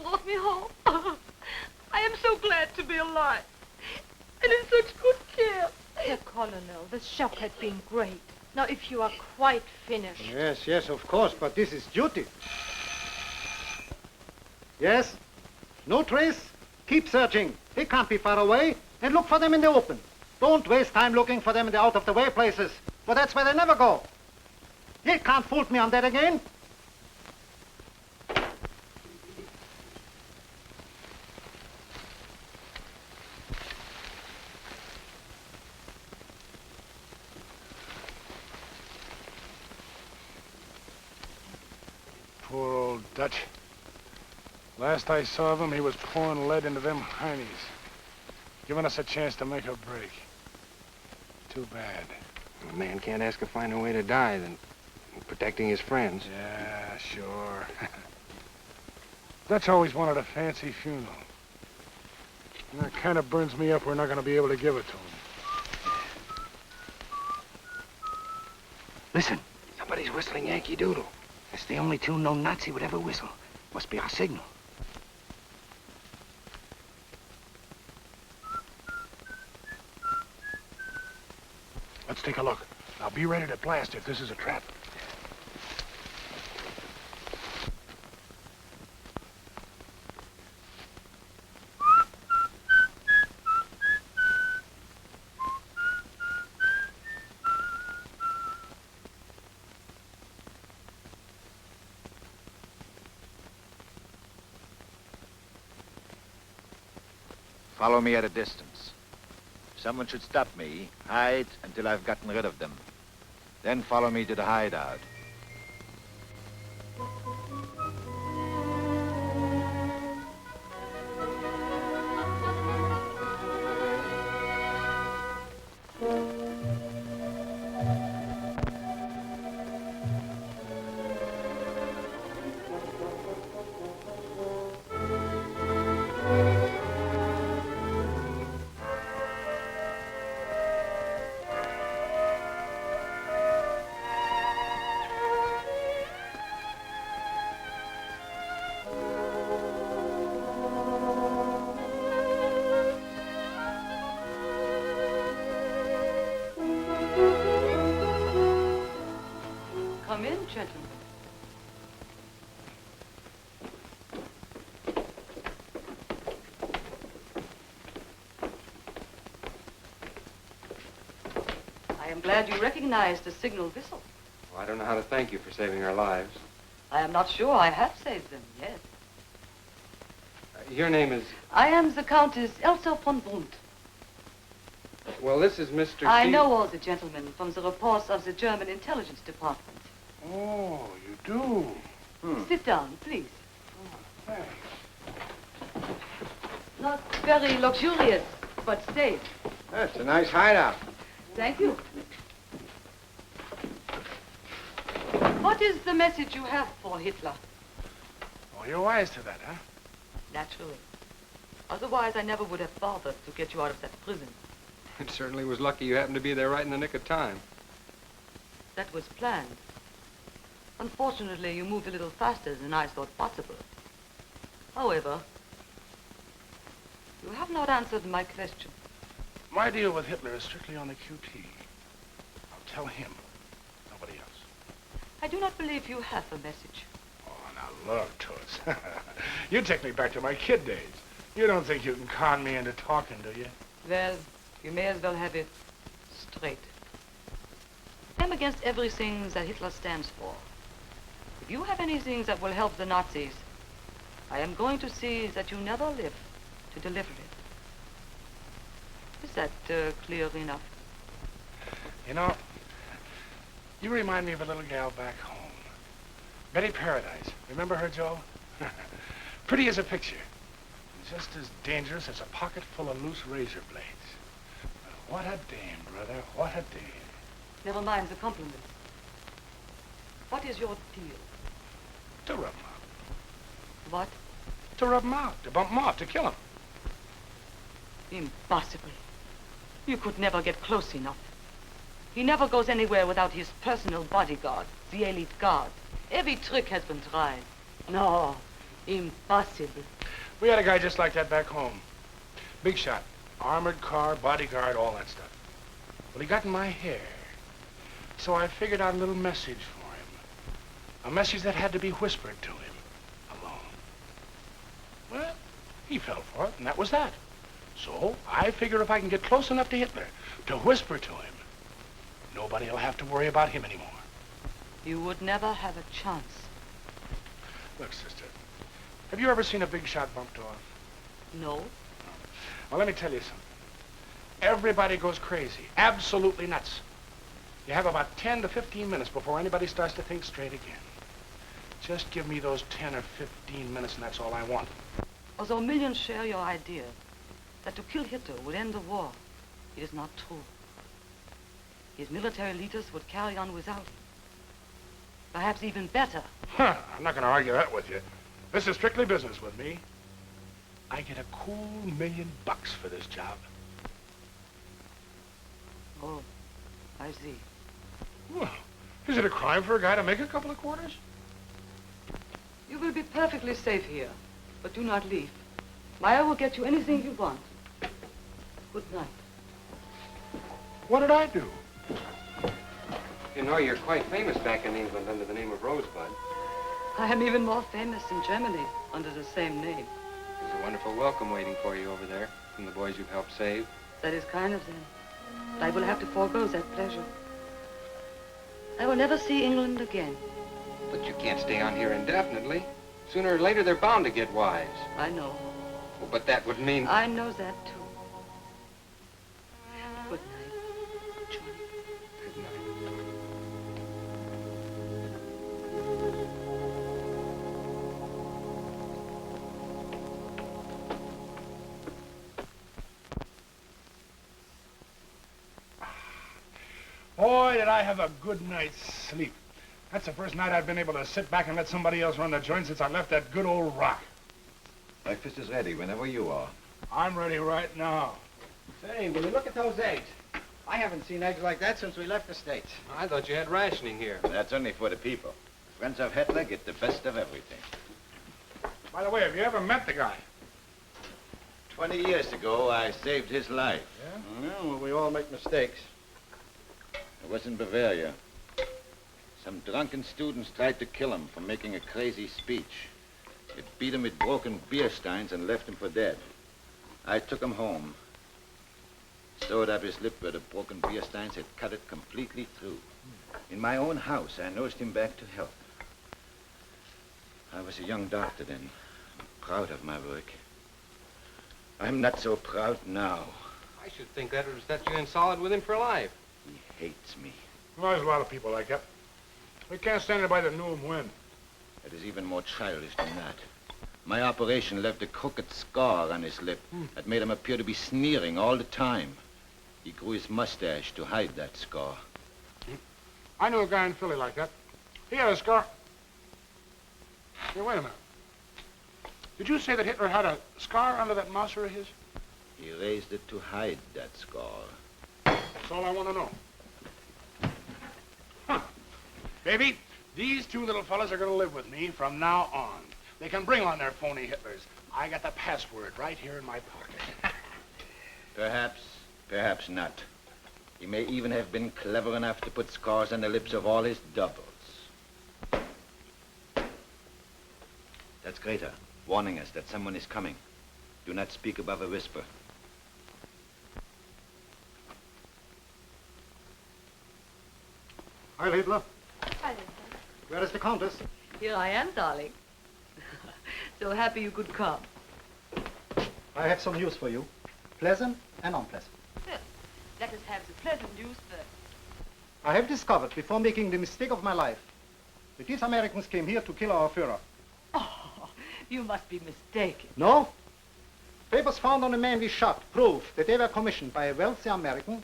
[SPEAKER 4] brought me home. I am so glad to be alive. And in such good care.
[SPEAKER 12] Herr Colonel, the shock had been great. Now, if you are quite finished...
[SPEAKER 11] Yes, of course, but this is duty. Yes? No trace? Keep searching. They can't be far away. And look for them in the open. Don't waste time looking for them in the out-of-the-way places, for that's where they never go. You can't fool me on that again.
[SPEAKER 8] Poor old Dutch. Last I saw of him, he was pouring lead into them heinies, giving us a chance to make a break. Too bad.
[SPEAKER 13] A man can't ask a finer way to die than protecting his friends.
[SPEAKER 8] Yeah, sure. Dutch always wanted a fancy funeral. And that kind of burns me up we're not going to be able to give it to him.
[SPEAKER 7] Listen, somebody's whistling Yankee Doodle. It's the only tune no Nazi would ever whistle. Must be our signal.
[SPEAKER 8] Let's take a look. Now be ready to blast if this is a trap.
[SPEAKER 14] Follow me at a distance. Someone should stop me, hide until I've gotten rid of them. Then follow me to the hideout.
[SPEAKER 4] Come in, gentlemen. I am glad you recognized the signal whistle.
[SPEAKER 13] Well, I don't know how to thank you for saving our lives.
[SPEAKER 4] I am not sure I have saved them, yes.
[SPEAKER 13] Your name is...
[SPEAKER 4] I am the Countess Elsa von Brunt.
[SPEAKER 13] Well, this is Mr.
[SPEAKER 4] I know all the gentlemen from the reports of the German intelligence department.
[SPEAKER 8] Oh, you do?
[SPEAKER 4] Sit down, please.
[SPEAKER 8] Oh, thanks.
[SPEAKER 4] Not very luxurious, but safe.
[SPEAKER 7] That's a nice hideout.
[SPEAKER 4] Thank you. What is the message you have for Hitler?
[SPEAKER 8] Oh, you're wise to that, huh?
[SPEAKER 4] Naturally. Otherwise, I never would have bothered to get you out of that prison.
[SPEAKER 13] It certainly was lucky you happened to be there right in the nick of time.
[SPEAKER 4] That was planned. Unfortunately, you moved a little faster than I thought possible. However, you have not answered my question.
[SPEAKER 8] My deal with Hitler is strictly on the QT. I'll tell him, nobody else.
[SPEAKER 4] I do not believe you have a message.
[SPEAKER 8] Oh, now look, Toots. You take me back to my kid days. You don't think you can con me into talking, do you?
[SPEAKER 4] Well, you may as well have it straight. I'm against everything that Hitler stands for. If you have anything that will help the Nazis, I am going to see that you never live to deliver it. Is that clear enough?
[SPEAKER 8] You know, you remind me of a little gal back home. Betty Paradise. Remember her, Joe? Pretty as a picture. Just as dangerous as a pocket full of loose razor blades. What a dame, brother. What a dame.
[SPEAKER 4] Never mind the compliments. What is your deal?
[SPEAKER 8] To rub 'em out.
[SPEAKER 4] What?
[SPEAKER 8] To rub 'em out. To bump 'em off. To kill 'em.
[SPEAKER 4] Impossible. You could never get close enough. He never goes anywhere without his personal bodyguard, the elite guard. Every trick has been tried. No, impossible.
[SPEAKER 8] We had a guy just like that back home. Big shot. Armored car, bodyguard, all that stuff. Well, he got in my hair. So I figured out a little message for him. A message that had to be whispered to him. Alone. Well, he fell for it, and that was that. So I figure if I can get close enough to Hitler to whisper to him, nobody will have to worry about him anymore.
[SPEAKER 4] You would never have a chance.
[SPEAKER 8] Look, sister, have you ever seen a big shot bumped off?
[SPEAKER 4] No.
[SPEAKER 8] Well, let me tell you something. Everybody goes crazy, absolutely nuts. You have about 10 to 15 minutes before anybody starts to think straight again. Just give me those 10 or 15 minutes, and that's all I want.
[SPEAKER 4] Although millions share your idea that to kill Hitler would end the war, it is not true. His military leaders would carry on without him. Perhaps even better.
[SPEAKER 8] Huh, I'm not going to argue that with you. This is strictly business with me. I get a cool $1 million for this job.
[SPEAKER 4] Oh, I see.
[SPEAKER 8] Well, is it a crime for a guy to make a couple of quarters?
[SPEAKER 4] You will be perfectly safe here, but do not leave. Myra will get you anything you want. Good night.
[SPEAKER 8] What did I do?
[SPEAKER 13] You know, you're quite famous back in England under the name of Rosebud.
[SPEAKER 4] I am even more famous in Germany under the same name.
[SPEAKER 13] There's a wonderful welcome waiting for you over there from the boys you've helped save.
[SPEAKER 4] That is kind of them. But I will have to forego that pleasure. I will never see England again.
[SPEAKER 13] But you can't stay on here indefinitely. Sooner or later, they're bound to get wise.
[SPEAKER 4] I know.
[SPEAKER 13] Well, but that would mean...
[SPEAKER 4] I know that, too. Good night, Johnny.
[SPEAKER 13] Good night.
[SPEAKER 8] Boy, did I have a good night's sleep. That's the first night I've been able to sit back and let somebody else run the joint since I left that good old rock.
[SPEAKER 14] Breakfast is ready whenever you are.
[SPEAKER 8] I'm ready right now.
[SPEAKER 7] Say, will you look at those eggs? I haven't seen eggs like that since we left the States.
[SPEAKER 13] I thought you had rationing here.
[SPEAKER 14] That's only for the people. Friends of Hitler get the best of everything.
[SPEAKER 8] By the way, have you ever met the guy?
[SPEAKER 14] 20 years ago, I saved his life.
[SPEAKER 8] Yeah?
[SPEAKER 7] Yeah, well, we all make mistakes.
[SPEAKER 14] It was in Bavaria. Some drunken students tried to kill him for making a crazy speech. It beat him with broken beer steins and left him for dead. I took him home. Sewed up his lip where the broken beer steins had cut it completely through. In my own house, I nursed him back to health. I was a young doctor then. I'm proud of my work. I'm not so proud now.
[SPEAKER 13] I should think that would set you in solid with him for life.
[SPEAKER 14] He hates me.
[SPEAKER 8] Well, there's a lot of people like that. We can't stand anybody that knew him when.
[SPEAKER 14] It is even more childish than that. My operation left a crooked scar on his lip that made him appear to be sneering all the time. He grew his mustache to hide that scar.
[SPEAKER 8] I knew a guy in Philly like that. He had a scar. Hey, wait a minute. Did you say that Hitler had a scar under that mouser of his?
[SPEAKER 14] He raised it to hide that scar.
[SPEAKER 8] all I want to know. Huh. Baby, these two little fellas are going to live with me from now on. They can bring on their phony Hitlers. I got the password right here in my pocket.
[SPEAKER 14] Perhaps not. He may even have been clever enough to put scars on the lips of all his doubles. That's Greta, warning us that someone is coming. Do not speak above a whisper.
[SPEAKER 11] Heil Hitler.
[SPEAKER 12] Hi,
[SPEAKER 11] Where is the Countess?
[SPEAKER 4] Here I am, darling. So happy you could come.
[SPEAKER 11] I have some news for you. Pleasant and unpleasant.
[SPEAKER 4] Well, let us have the pleasant news first.
[SPEAKER 11] I have discovered, before making the mistake of my life, that these Americans came here to kill our Führer.
[SPEAKER 4] Oh, you must be mistaken.
[SPEAKER 11] No? Papers found on a man we shot prove that they were commissioned by a wealthy American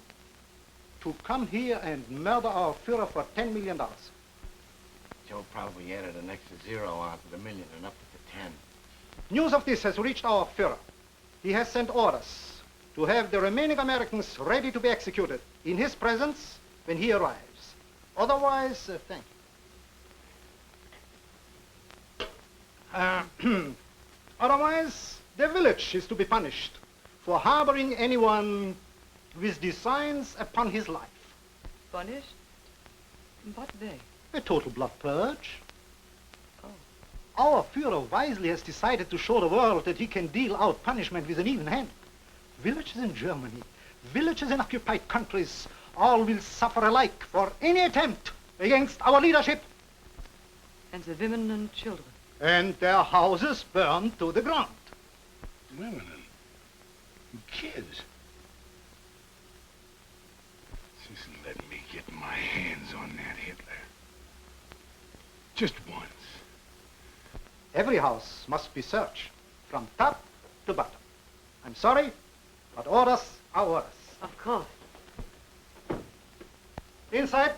[SPEAKER 11] to come here and murder our Führer for $10 million.
[SPEAKER 13] Joe probably added an extra zero onto the million and up to the 10.
[SPEAKER 11] News of this has reached our Führer. He has sent orders to have the remaining Americans ready to be executed in his presence when he arrives. Otherwise, thank you. Otherwise, the village is to be punished for harboring anyone with designs upon his life.
[SPEAKER 4] Punished? In what way?
[SPEAKER 11] A total blood purge.
[SPEAKER 4] Oh.
[SPEAKER 11] Our Führer wisely has decided to show the world that he can deal out punishment with an even hand. Villages in Germany, villages in occupied countries, all will suffer alike for any attempt against our leadership.
[SPEAKER 4] And the women and children?
[SPEAKER 11] And their houses burned to the ground.
[SPEAKER 8] Women and kids. Just let me get my hands on that Hitler. Just once.
[SPEAKER 11] Every house must be searched from top to bottom. I'm sorry, but orders are orders.
[SPEAKER 4] Of course.
[SPEAKER 11] Inside.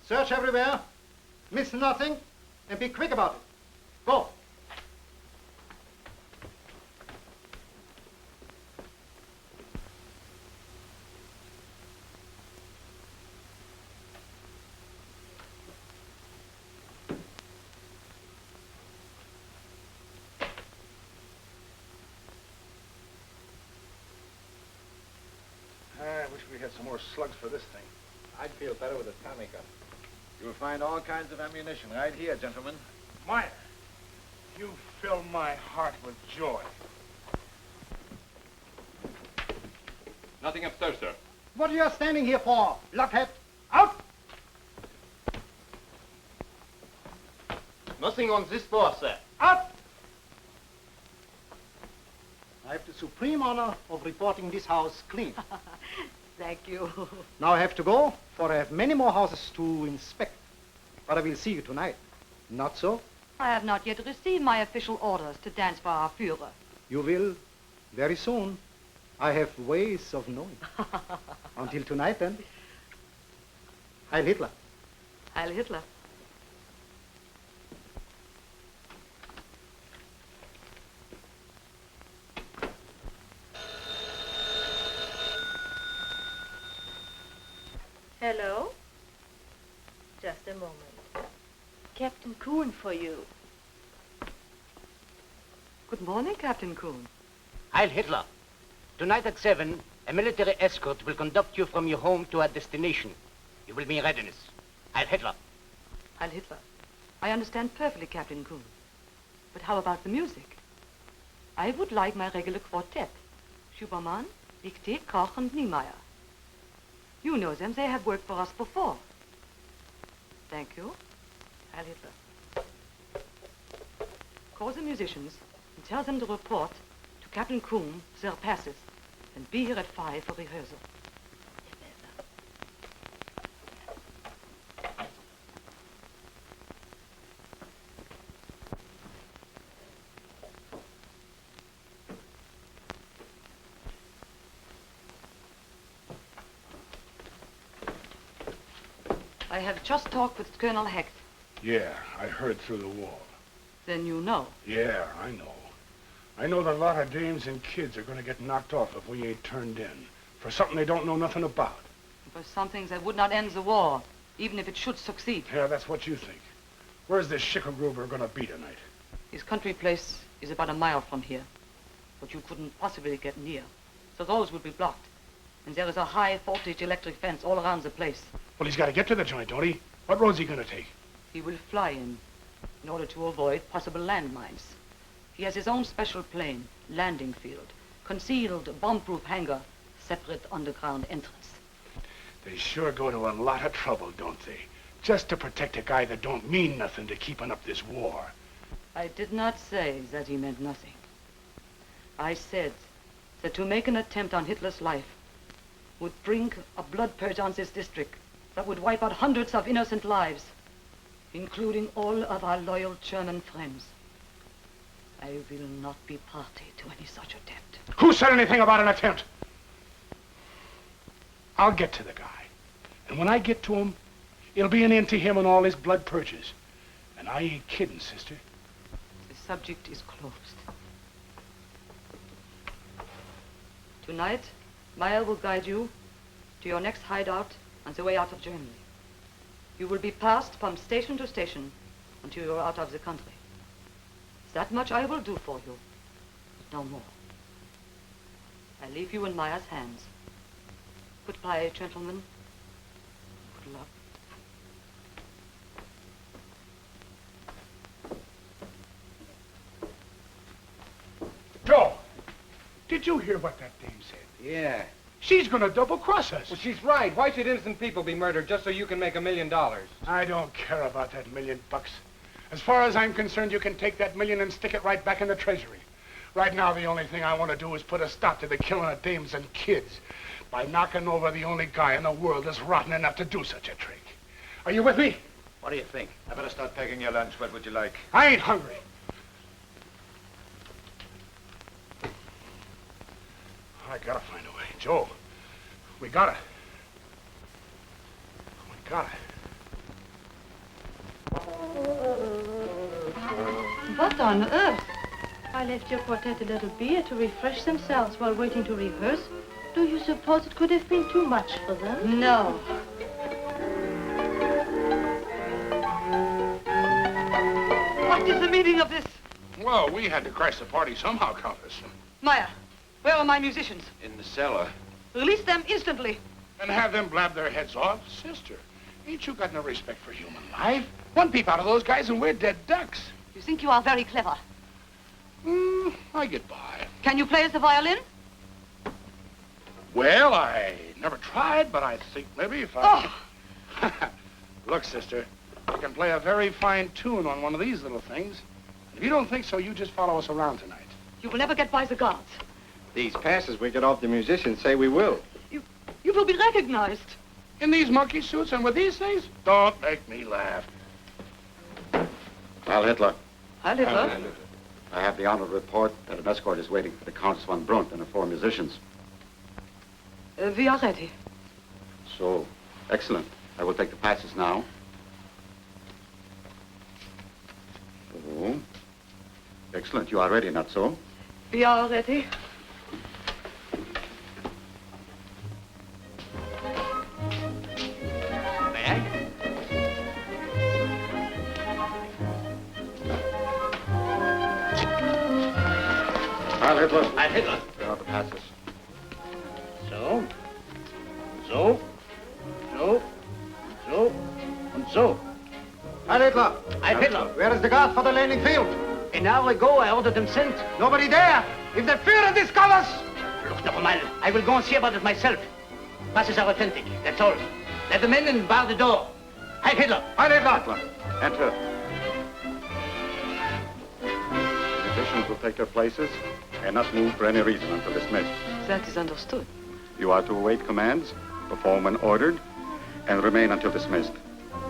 [SPEAKER 11] Search everywhere, miss nothing, and be quick about it. Go.
[SPEAKER 8] I wish we had some more slugs for this thing.
[SPEAKER 7] I'd feel better with a Tommy gun.
[SPEAKER 14] You'll find all kinds of ammunition right here, gentlemen.
[SPEAKER 8] Myra, you fill my heart with joy.
[SPEAKER 10] Nothing upstairs, sir.
[SPEAKER 11] What are you standing here for, blockhead? Out!
[SPEAKER 7] Nothing on this floor, sir.
[SPEAKER 11] Out! I have the supreme honor of reporting this house clean.
[SPEAKER 4] Thank you.
[SPEAKER 11] Now I have to go, for I have many more houses to inspect. But I will see you tonight. Not so?
[SPEAKER 4] I have not yet received my official orders to dance for our Führer.
[SPEAKER 11] You will very soon. I have ways of knowing. Until tonight, then. Heil Hitler.
[SPEAKER 4] Heil Hitler.
[SPEAKER 12] Hello? Just a moment. Captain Kuhn for you.
[SPEAKER 4] Good morning, Captain Kuhn.
[SPEAKER 15] Heil Hitler. Tonight at 7, a military escort will conduct you from your home to our destination. You will be in readiness. Heil Hitler.
[SPEAKER 4] Heil Hitler. I understand perfectly, Captain Kuhn. But how about the music? I would like my regular quartet. Schubermann, Dicté, Koch, and Niemeyer. You know them. They have worked for us before. Thank you. Heil Hitler. Call the musicians and tell them to report to Captain Kuhn their passes and be here at 5 for rehearsal. I have just talked with Colonel Hicks.
[SPEAKER 8] Yeah, I heard through the wall.
[SPEAKER 4] Then you know.
[SPEAKER 8] Yeah, I know. I know that a lot of dames and kids are going to get knocked off if we ain't turned in for something they don't know nothing about.
[SPEAKER 4] For something that would not end the war, even if it should succeed.
[SPEAKER 8] Yeah, that's what you think. Where's this Schickelgruber going to be tonight?
[SPEAKER 4] His country place is about a mile from here, but you couldn't possibly get near. The roads would be blocked, and there is a high voltage electric fence all around the place.
[SPEAKER 8] Well, he's got to get to the joint, don't he? What road's he going to take?
[SPEAKER 4] He will fly in order to avoid possible landmines. He has his own special plane, landing field, concealed bomb-proof hangar, separate underground entrance.
[SPEAKER 8] They sure go to a lot of trouble, don't they? Just to protect a guy that don't mean nothing to keeping up this war.
[SPEAKER 4] I did not say that he meant nothing. I said that to make an attempt on Hitler's life would bring a blood purge on this district that would wipe out hundreds of innocent lives, including all of our loyal German friends. I will not be party to any such attempt.
[SPEAKER 8] Who said anything about an attempt? I'll get to the guy. And when I get to him, it'll be an end to him and all his blood purges. And I ain't kidding, sister.
[SPEAKER 4] The subject is closed. Tonight, Myra will guide you to your next hideout on the way out of Germany. You will be passed from station to station until you're out of the country. That much I will do for you, but no more. I leave you in Myra's hands. Goodbye, gentlemen. Good luck.
[SPEAKER 8] Joe, did you hear what that dame said?
[SPEAKER 13] Yeah.
[SPEAKER 8] She's gonna double-cross us.
[SPEAKER 13] Well, she's right. Why should innocent people be murdered just so you can make $1 million?
[SPEAKER 8] I don't care about that $1 million. As far as I'm concerned, you can take that million and stick it right back in the treasury. Right now, the only thing I want to do is put a stop to the killing of dames and kids by knocking over the only guy in the world that's rotten enough to do such a trick. Are you with me?
[SPEAKER 14] What do you think? I better start packing your lunch. What would you like?
[SPEAKER 8] I ain't hungry. I gotta find a way. Joe, we gotta. We gotta.
[SPEAKER 12] What on earth? I left your quartet a little beer to refresh themselves while waiting to rehearse. Do you suppose it could have been too much for them?
[SPEAKER 4] No. What is the meaning of this?
[SPEAKER 8] Well, we had to crash the party somehow, Countess.
[SPEAKER 4] Myra, where are my musicians?
[SPEAKER 14] In the cellar.
[SPEAKER 4] Release them instantly.
[SPEAKER 8] And have them blab their heads off? Sister, ain't you got no respect for human life? One peep out of those guys and we're dead ducks.
[SPEAKER 4] You think you are very clever.
[SPEAKER 8] I get by.
[SPEAKER 4] Can you play the violin?
[SPEAKER 8] Well, I never tried, but I think maybe if I... Oh. Look, sister, I can play a very fine tune on one of these little things. If you don't think so, you just follow us around tonight.
[SPEAKER 4] You will never get by the guards.
[SPEAKER 7] These passes we get off the musicians say we will.
[SPEAKER 4] You will be recognized.
[SPEAKER 8] In these monkey suits and with these things? Don't make me laugh.
[SPEAKER 16] Heil Hitler.
[SPEAKER 4] Heil Hitler.
[SPEAKER 16] I have the honor to report that an escort is waiting for the Countess von Brunt and her 4 musicians.
[SPEAKER 4] We are ready.
[SPEAKER 16] So, excellent. I will take the passes now. Oh. Excellent. You are ready, not so?
[SPEAKER 4] We are ready.
[SPEAKER 15] May I?
[SPEAKER 16] Heil Hitler.
[SPEAKER 15] Heil Hitler.
[SPEAKER 16] There are the passes.
[SPEAKER 15] So, and so.
[SPEAKER 3] Heil Hitler.
[SPEAKER 15] Heil Hitler.
[SPEAKER 3] Where is the guard for the landing field?
[SPEAKER 15] An hour ago, I ordered them sent.
[SPEAKER 3] Nobody there. If the Führer discovers...
[SPEAKER 15] Look, never mind. I will go and see about it myself. Passes are authentic, that's all. Let the men in bar the door. Heil Hitler.
[SPEAKER 3] Heil Hitler.
[SPEAKER 16] Enter. The musicians will take their places and not move for any reason until dismissed.
[SPEAKER 4] That is understood.
[SPEAKER 16] You are to await commands, perform when ordered, and remain until dismissed.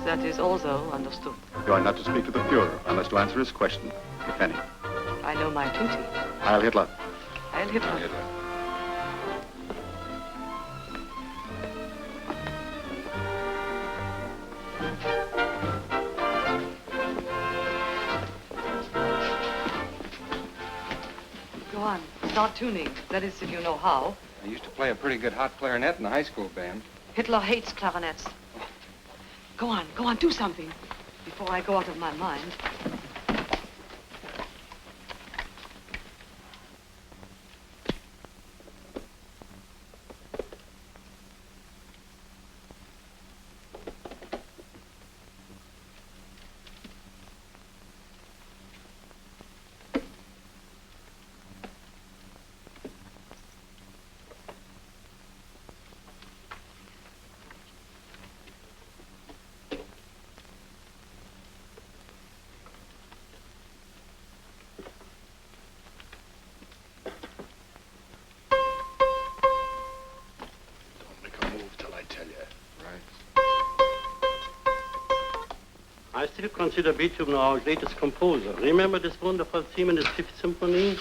[SPEAKER 4] That is also understood.
[SPEAKER 16] You are not to speak to the Führer unless to answer his question, if any.
[SPEAKER 4] I know my duty.
[SPEAKER 16] Heil Hitler.
[SPEAKER 4] Heil Hitler.
[SPEAKER 16] Heil Hitler.
[SPEAKER 4] start tuning. That is, if you know how.
[SPEAKER 13] I used to play a pretty good hot clarinet in the high school band.
[SPEAKER 4] Hitler hates clarinets. Go on, do something before I go out of my mind.
[SPEAKER 6] I still consider Beethoven our greatest composer. Remember this wonderful theme in his Fifth Symphony?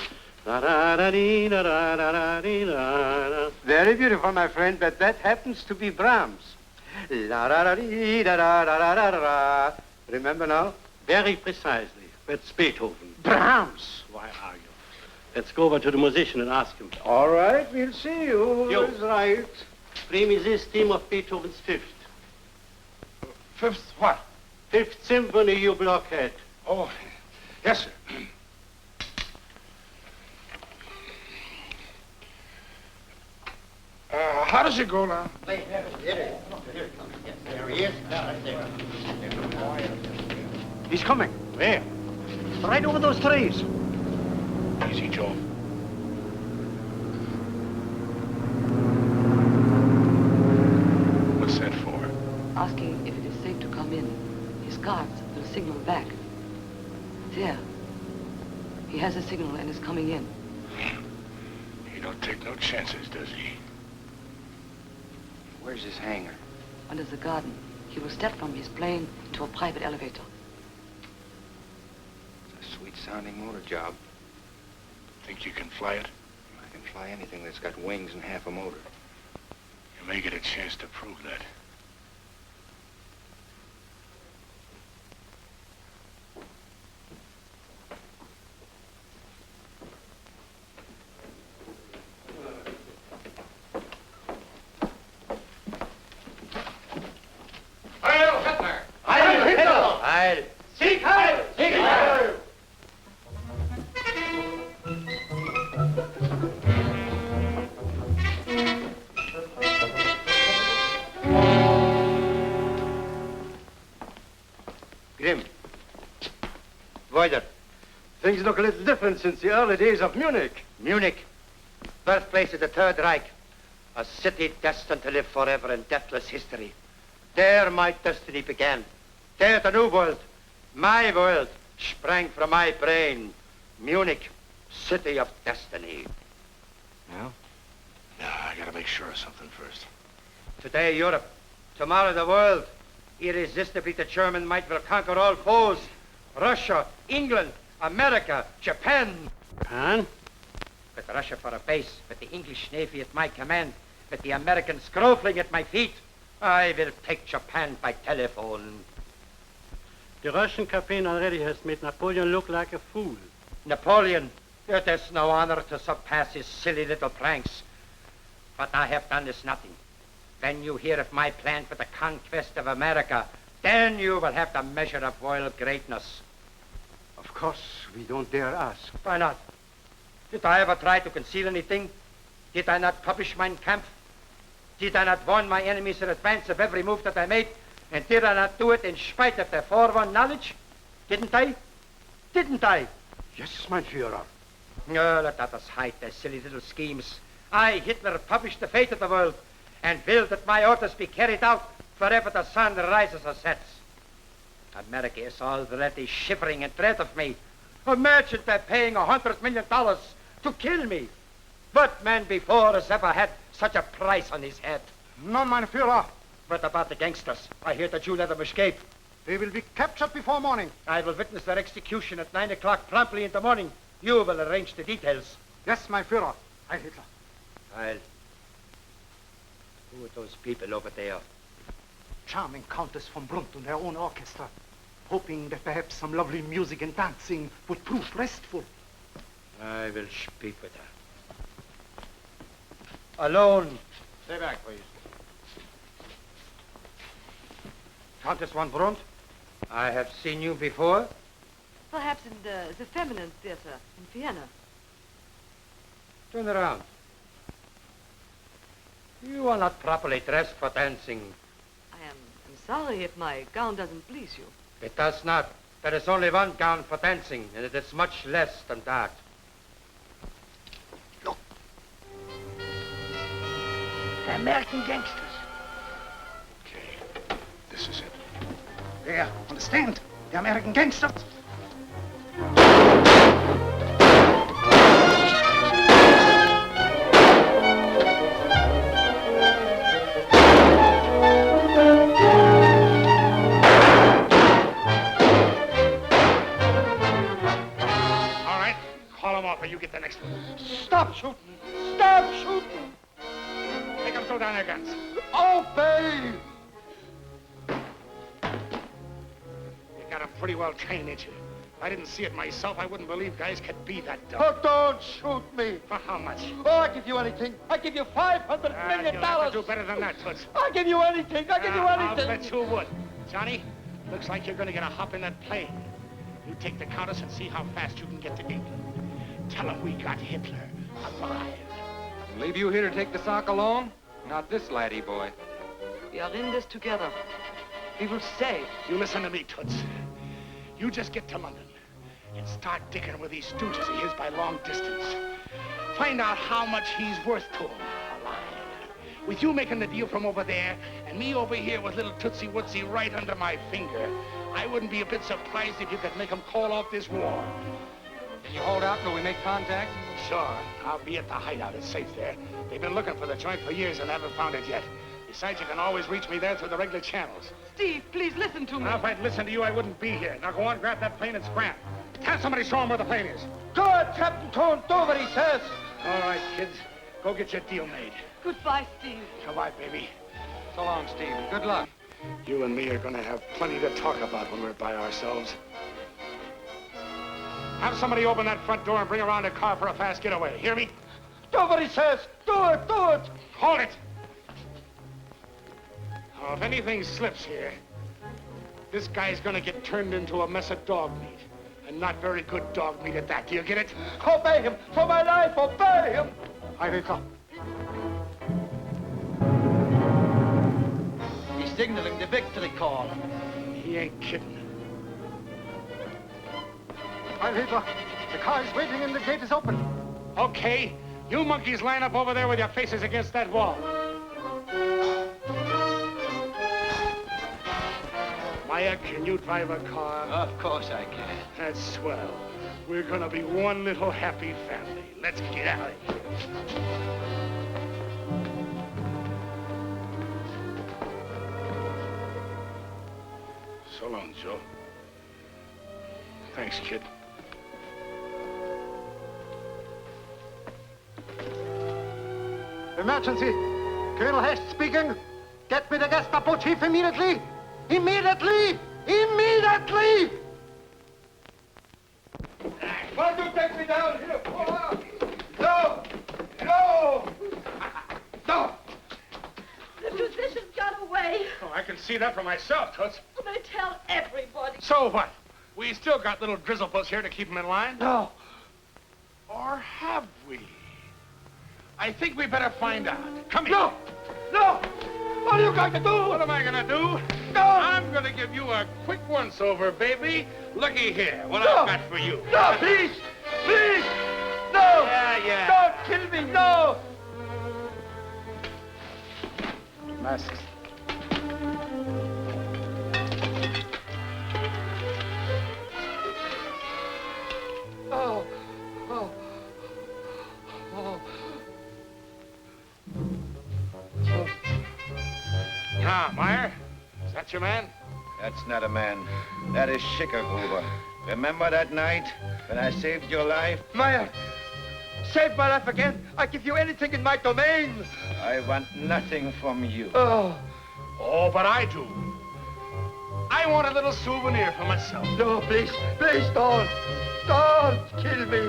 [SPEAKER 17] Very beautiful, my friend, but that happens to be Brahms. Remember now?
[SPEAKER 6] Very precisely. That's Beethoven.
[SPEAKER 17] Brahms!
[SPEAKER 6] Why argue? Let's go over to the musician and ask him.
[SPEAKER 17] All right, we'll see who is right.
[SPEAKER 6] Play me this theme of Beethoven's Fifth.
[SPEAKER 8] Fifth what?
[SPEAKER 6] Fifth Symphony, you blockhead.
[SPEAKER 8] Oh, yes, sir. How does it go now?
[SPEAKER 17] There he is. He's coming.
[SPEAKER 8] Where?
[SPEAKER 17] Right over those trees.
[SPEAKER 8] Easy, Joe. What's that for?
[SPEAKER 4] Asking if it is safe to come in. His guards will signal back. There. He has a signal and is coming in.
[SPEAKER 8] He don't take no chances, does he?
[SPEAKER 13] Where's his hangar?
[SPEAKER 4] Under the garden. He will step from his plane into a private elevator.
[SPEAKER 13] It's a sweet-sounding motor job.
[SPEAKER 8] Think you can fly it?
[SPEAKER 13] I can fly anything that's got wings and half a motor.
[SPEAKER 8] You may get a chance to prove that.
[SPEAKER 17] Heil Hitler! Heil Hitler! Heil! Sieg Heil! Sieg Heil!
[SPEAKER 6] Grim. Voider. Things look a little different since the early days of Munich.
[SPEAKER 17] Munich, birthplace of the Third Reich. A city destined to live forever in deathless history. There my destiny began. There the new world, my world, sprang from my brain. Munich, city of destiny.
[SPEAKER 8] No? No, I gotta make sure of something first.
[SPEAKER 17] Today Europe, tomorrow the world. Irresistibly the German might will conquer all foes. Russia, England, America, Japan.
[SPEAKER 6] Japan?
[SPEAKER 17] With Russia for a base, with the English Navy at my command, with the Americans groveling at my feet, I will take Japan by telephone.
[SPEAKER 6] The Russian campaign already has made Napoleon look like a fool.
[SPEAKER 17] Napoleon, it is no honor to surpass his silly little pranks. What I have done is nothing. When you hear of my plan for the conquest of America, then you will have the measure of royal greatness.
[SPEAKER 6] Of course, we don't dare ask.
[SPEAKER 17] Why not? Did I ever try to conceal anything? Did I not publish Mein Kampf? Did I not warn my enemies in advance of every move that I made? And did I not do it in spite of their forewarned knowledge? Didn't I? Didn't I?
[SPEAKER 6] Yes, mein Führer.
[SPEAKER 17] No, let others hide their silly little schemes. I, Hitler, published the fate of the world and will that my orders be carried out wherever the sun rises or sets. America is already shivering in dread of me. Imagine they're paying $100 million to kill me. What man before has ever had such a price on his head?
[SPEAKER 11] No, mein Führer.
[SPEAKER 17] What about the gangsters? I hear that you let them escape.
[SPEAKER 11] They will be captured before morning.
[SPEAKER 17] I will witness their execution at 9 o'clock promptly in the morning. You will arrange the details.
[SPEAKER 11] Yes, mein Führer. Heil Hitler.
[SPEAKER 17] Heil. Who are those people over there?
[SPEAKER 11] Charming Countess von Brunt and her own orchestra, hoping that perhaps some lovely music and dancing would prove restful.
[SPEAKER 17] I will speak with her. Alone.
[SPEAKER 7] Stay back, please.
[SPEAKER 17] Countess von Brunt, I have seen you before.
[SPEAKER 4] Perhaps in the feminine theater in Vienna.
[SPEAKER 17] Turn around. You are not properly dressed for dancing.
[SPEAKER 4] I'm sorry if my gown doesn't please you.
[SPEAKER 17] It does not. There is only one gown for dancing, and it is much less than that.
[SPEAKER 11] Look. The American gangsters.
[SPEAKER 5] Okay, this is it.
[SPEAKER 11] There, understand? The American gangsters.
[SPEAKER 8] You get the next one.
[SPEAKER 17] Stop shooting! Stop shooting!
[SPEAKER 8] Make them throw down their guns.
[SPEAKER 17] Obey!
[SPEAKER 8] You got them pretty well trained, ain't you? If I didn't see it myself, I wouldn't believe guys could be that dumb.
[SPEAKER 17] Oh, don't shoot me!
[SPEAKER 8] For how much?
[SPEAKER 17] Oh, I'll give you anything. I'll give you $500 million.
[SPEAKER 8] You'll have to do better than that, Toots.
[SPEAKER 17] I'll give you anything. I'll give you anything.
[SPEAKER 8] I'll bet you would. Johnny, looks like you're going to get a hop in that plane. You take the Countess and see how fast you can get to England. Tell him we got Hitler alive.
[SPEAKER 13] Leave you here to take the sock alone? Not this laddie boy.
[SPEAKER 4] We are in this together. We will stay.
[SPEAKER 8] You listen to me, Toots. You just get to London and start dicking with these stooges of his by long distance. Find out how much he's worth to him alive. With you making the deal from over there and me over here with little Tootsie Wootsie right under my finger, I wouldn't be a bit surprised if you could make him call off this war.
[SPEAKER 13] Can you hold out till we make contact?
[SPEAKER 8] Sure. I'll be at the hideout. It's safe there. They've been looking for the joint for years and haven't found it yet. Besides, you can always reach me there through the regular channels.
[SPEAKER 4] Steve, please listen to me.
[SPEAKER 8] Now, if I'd listened to you, I wouldn't be here. Now, go on, grab that plane and scram. Tell somebody, show him where the plane is.
[SPEAKER 17] Good, Captain Cone. Do what he says.
[SPEAKER 8] All right, kids. Go get your deal made.
[SPEAKER 4] Goodbye, Steve.
[SPEAKER 8] Goodbye, baby.
[SPEAKER 13] So long, Steve. Good luck.
[SPEAKER 8] You and me are going to have plenty to talk about when we're by ourselves. Have somebody open that front door and bring around a car for a fast getaway. Hear me?
[SPEAKER 17] Do what he says. Do it. Do it.
[SPEAKER 8] Hold it. Oh, if anything slips here, this guy's going to get turned into a mess of dog meat. And not very good dog meat at that. Do you get it?
[SPEAKER 17] Obey him. For my life, obey him.
[SPEAKER 8] I will come.
[SPEAKER 15] He's signaling the victory call.
[SPEAKER 8] He ain't kidding.
[SPEAKER 11] Hilfer, the car is waiting and the gate is open.
[SPEAKER 8] Okay. You monkeys line up over there with your faces against that wall. Maya, can you drive a car?
[SPEAKER 15] Of course I can.
[SPEAKER 8] That's swell. We're gonna be one little happy family. Let's get out of here. So long, Joe. Thanks, kid.
[SPEAKER 11] Emergency. Colonel Hest speaking. Get me the Gestapo chief immediately. Immediately! Immediately!
[SPEAKER 17] Why do you take me down here? No! No! No!
[SPEAKER 12] The musicians got away.
[SPEAKER 8] Oh, I can see that for myself, Toots.
[SPEAKER 12] They tell everybody.
[SPEAKER 8] So what? We still got little drizzlepuss here to keep them in line?
[SPEAKER 17] No.
[SPEAKER 8] Or have we? I think we better find out. Come here.
[SPEAKER 17] No! No! What are you going to do?
[SPEAKER 8] What am I going to do?
[SPEAKER 17] No!
[SPEAKER 8] I'm going to give you a quick once-over, baby. Looky here, what
[SPEAKER 17] No!
[SPEAKER 8] I've got for you.
[SPEAKER 17] No, please! Please! No!
[SPEAKER 8] Yeah.
[SPEAKER 17] Don't kill me, no!
[SPEAKER 11] Masks.
[SPEAKER 17] Oh, oh, oh.
[SPEAKER 8] Now, Myra, is that your man?
[SPEAKER 14] That's not a man. That is Schickergruber. Remember that night when I saved your life?
[SPEAKER 17] Meyer, save my life again. I give you anything in my domain.
[SPEAKER 14] I want nothing from you.
[SPEAKER 17] Oh.
[SPEAKER 8] Oh, but I do. I want a little souvenir for myself.
[SPEAKER 17] No, please, please don't. Don't kill me.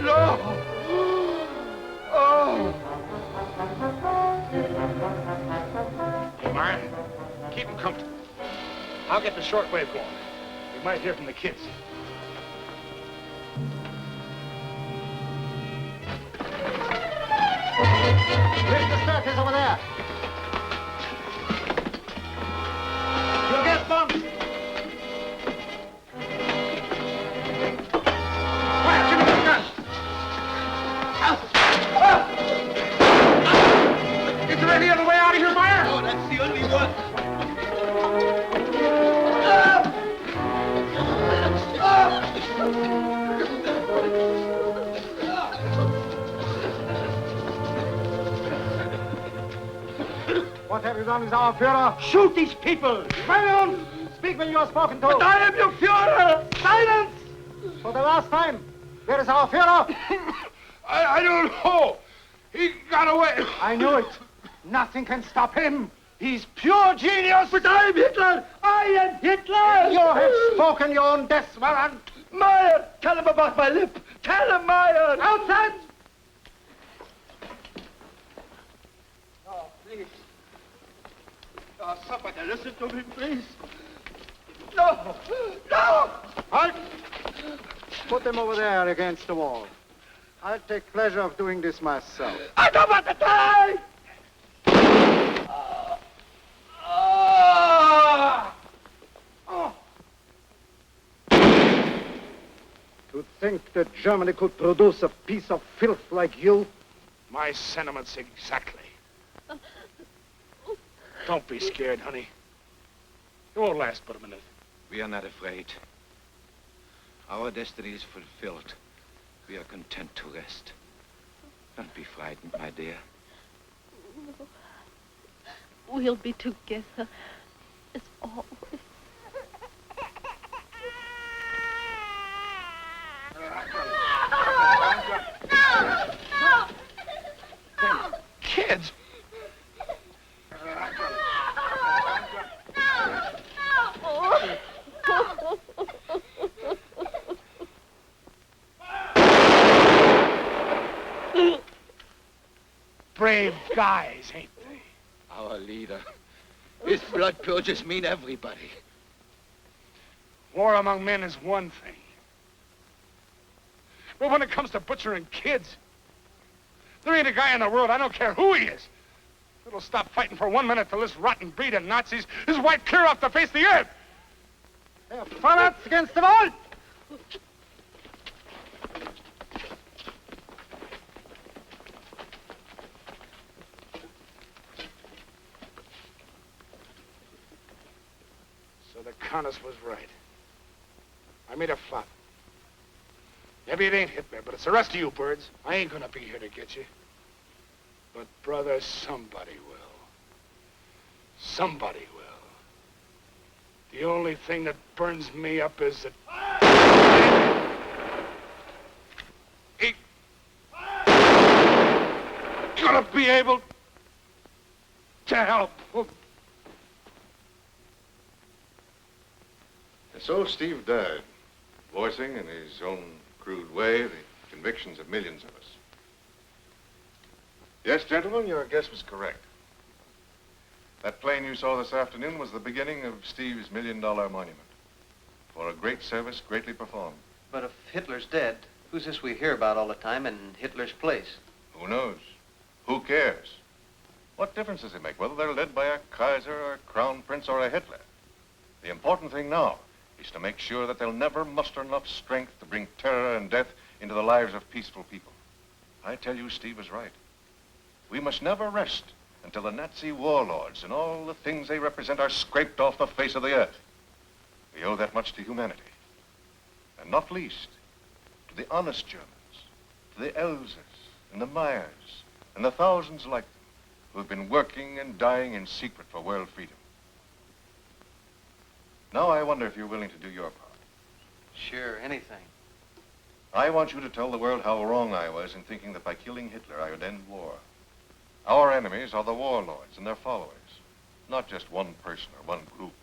[SPEAKER 17] No. Oh.
[SPEAKER 8] keep them comfortable. I'll get the shortwave going. We might hear from the kids.
[SPEAKER 17] Where's the staircase over there? You'll get bombs. Quiet, give me the gun. Is there any other way out of here, Myra? No, that's the only one. What have you done with our Führer? Shoot these people! Silence! Speak when you are spoken to. But I am your Führer! Silence! For the last time, where is our Führer?
[SPEAKER 8] I don't know. He got away.
[SPEAKER 17] I knew it. Nothing can stop him. He's pure genius. But I am Hitler. I am Hitler. You have spoken your own death warrant. Meyer, tell him about my lip. Tell him, Meyer. Outside. Oh, please. Oh, somebody listen to me, please. No. No. Halt. Put them over there against the wall. I'll take pleasure of doing this myself. I don't want to die! To think that Germany could produce a piece of filth like you?
[SPEAKER 8] My sentiments exactly. Don't be scared, honey. It won't last but a minute.
[SPEAKER 18] We are not afraid. Our destiny is fulfilled. We are content to rest. Don't be frightened, my dear.
[SPEAKER 12] We'll be together as always.
[SPEAKER 8] Kids! Brave guys, ain't they?
[SPEAKER 18] Our leader. His blood purges mean everybody.
[SPEAKER 8] War among men is one thing. But when it comes to butchering kids, there ain't a guy in the world, I don't care who he is, that'll stop fighting for 1 minute till this rotten breed of Nazis is wiped clear off the face of the earth.
[SPEAKER 17] They're forwards against the wall!
[SPEAKER 8] So the Countess was right. I made a flop. Maybe it ain't Hitler, but it's the rest of you birds. I ain't gonna be here to get you. But, brother, somebody will. Somebody will. The only thing that burns me up is that... Ain't gonna be able to help.
[SPEAKER 5] And so Steve died, voicing in his own crude way the convictions of millions of us. Yes, gentlemen, your guess was correct. That plane you saw this afternoon was the beginning of Steve's $1 million monument for a great service greatly performed.
[SPEAKER 3] But if Hitler's dead, who's this we hear about all the time in Hitler's place?
[SPEAKER 5] Who knows? Who cares? What difference does it make whether they're led by a Kaiser or a Crown Prince or a Hitler? The important thing now is to make sure that they'll never muster enough strength to bring terror and death into the lives of peaceful people. I tell you, Steve was right. We must never rest until the Nazi warlords and all the things they represent are scraped off the face of the earth. We owe that much to humanity. And not least, to the honest Germans, to the Elsers and the Meyers and the thousands like them who have been working and dying in secret for world freedom. Now I wonder if you're willing to do your part.
[SPEAKER 3] Sure, anything.
[SPEAKER 5] I want you to tell the world how wrong I was in thinking that by killing Hitler I would end war. Our enemies are the warlords and their followers, not just one person or one group.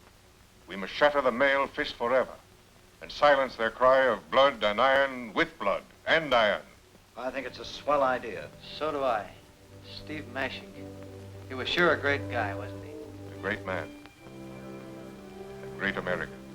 [SPEAKER 5] We must shatter the male fist forever and silence their cry of blood and iron with blood and iron.
[SPEAKER 7] I think it's a swell idea.
[SPEAKER 3] So do I. Steve Mashik. He was sure a great guy, wasn't he?
[SPEAKER 5] A great man. great America.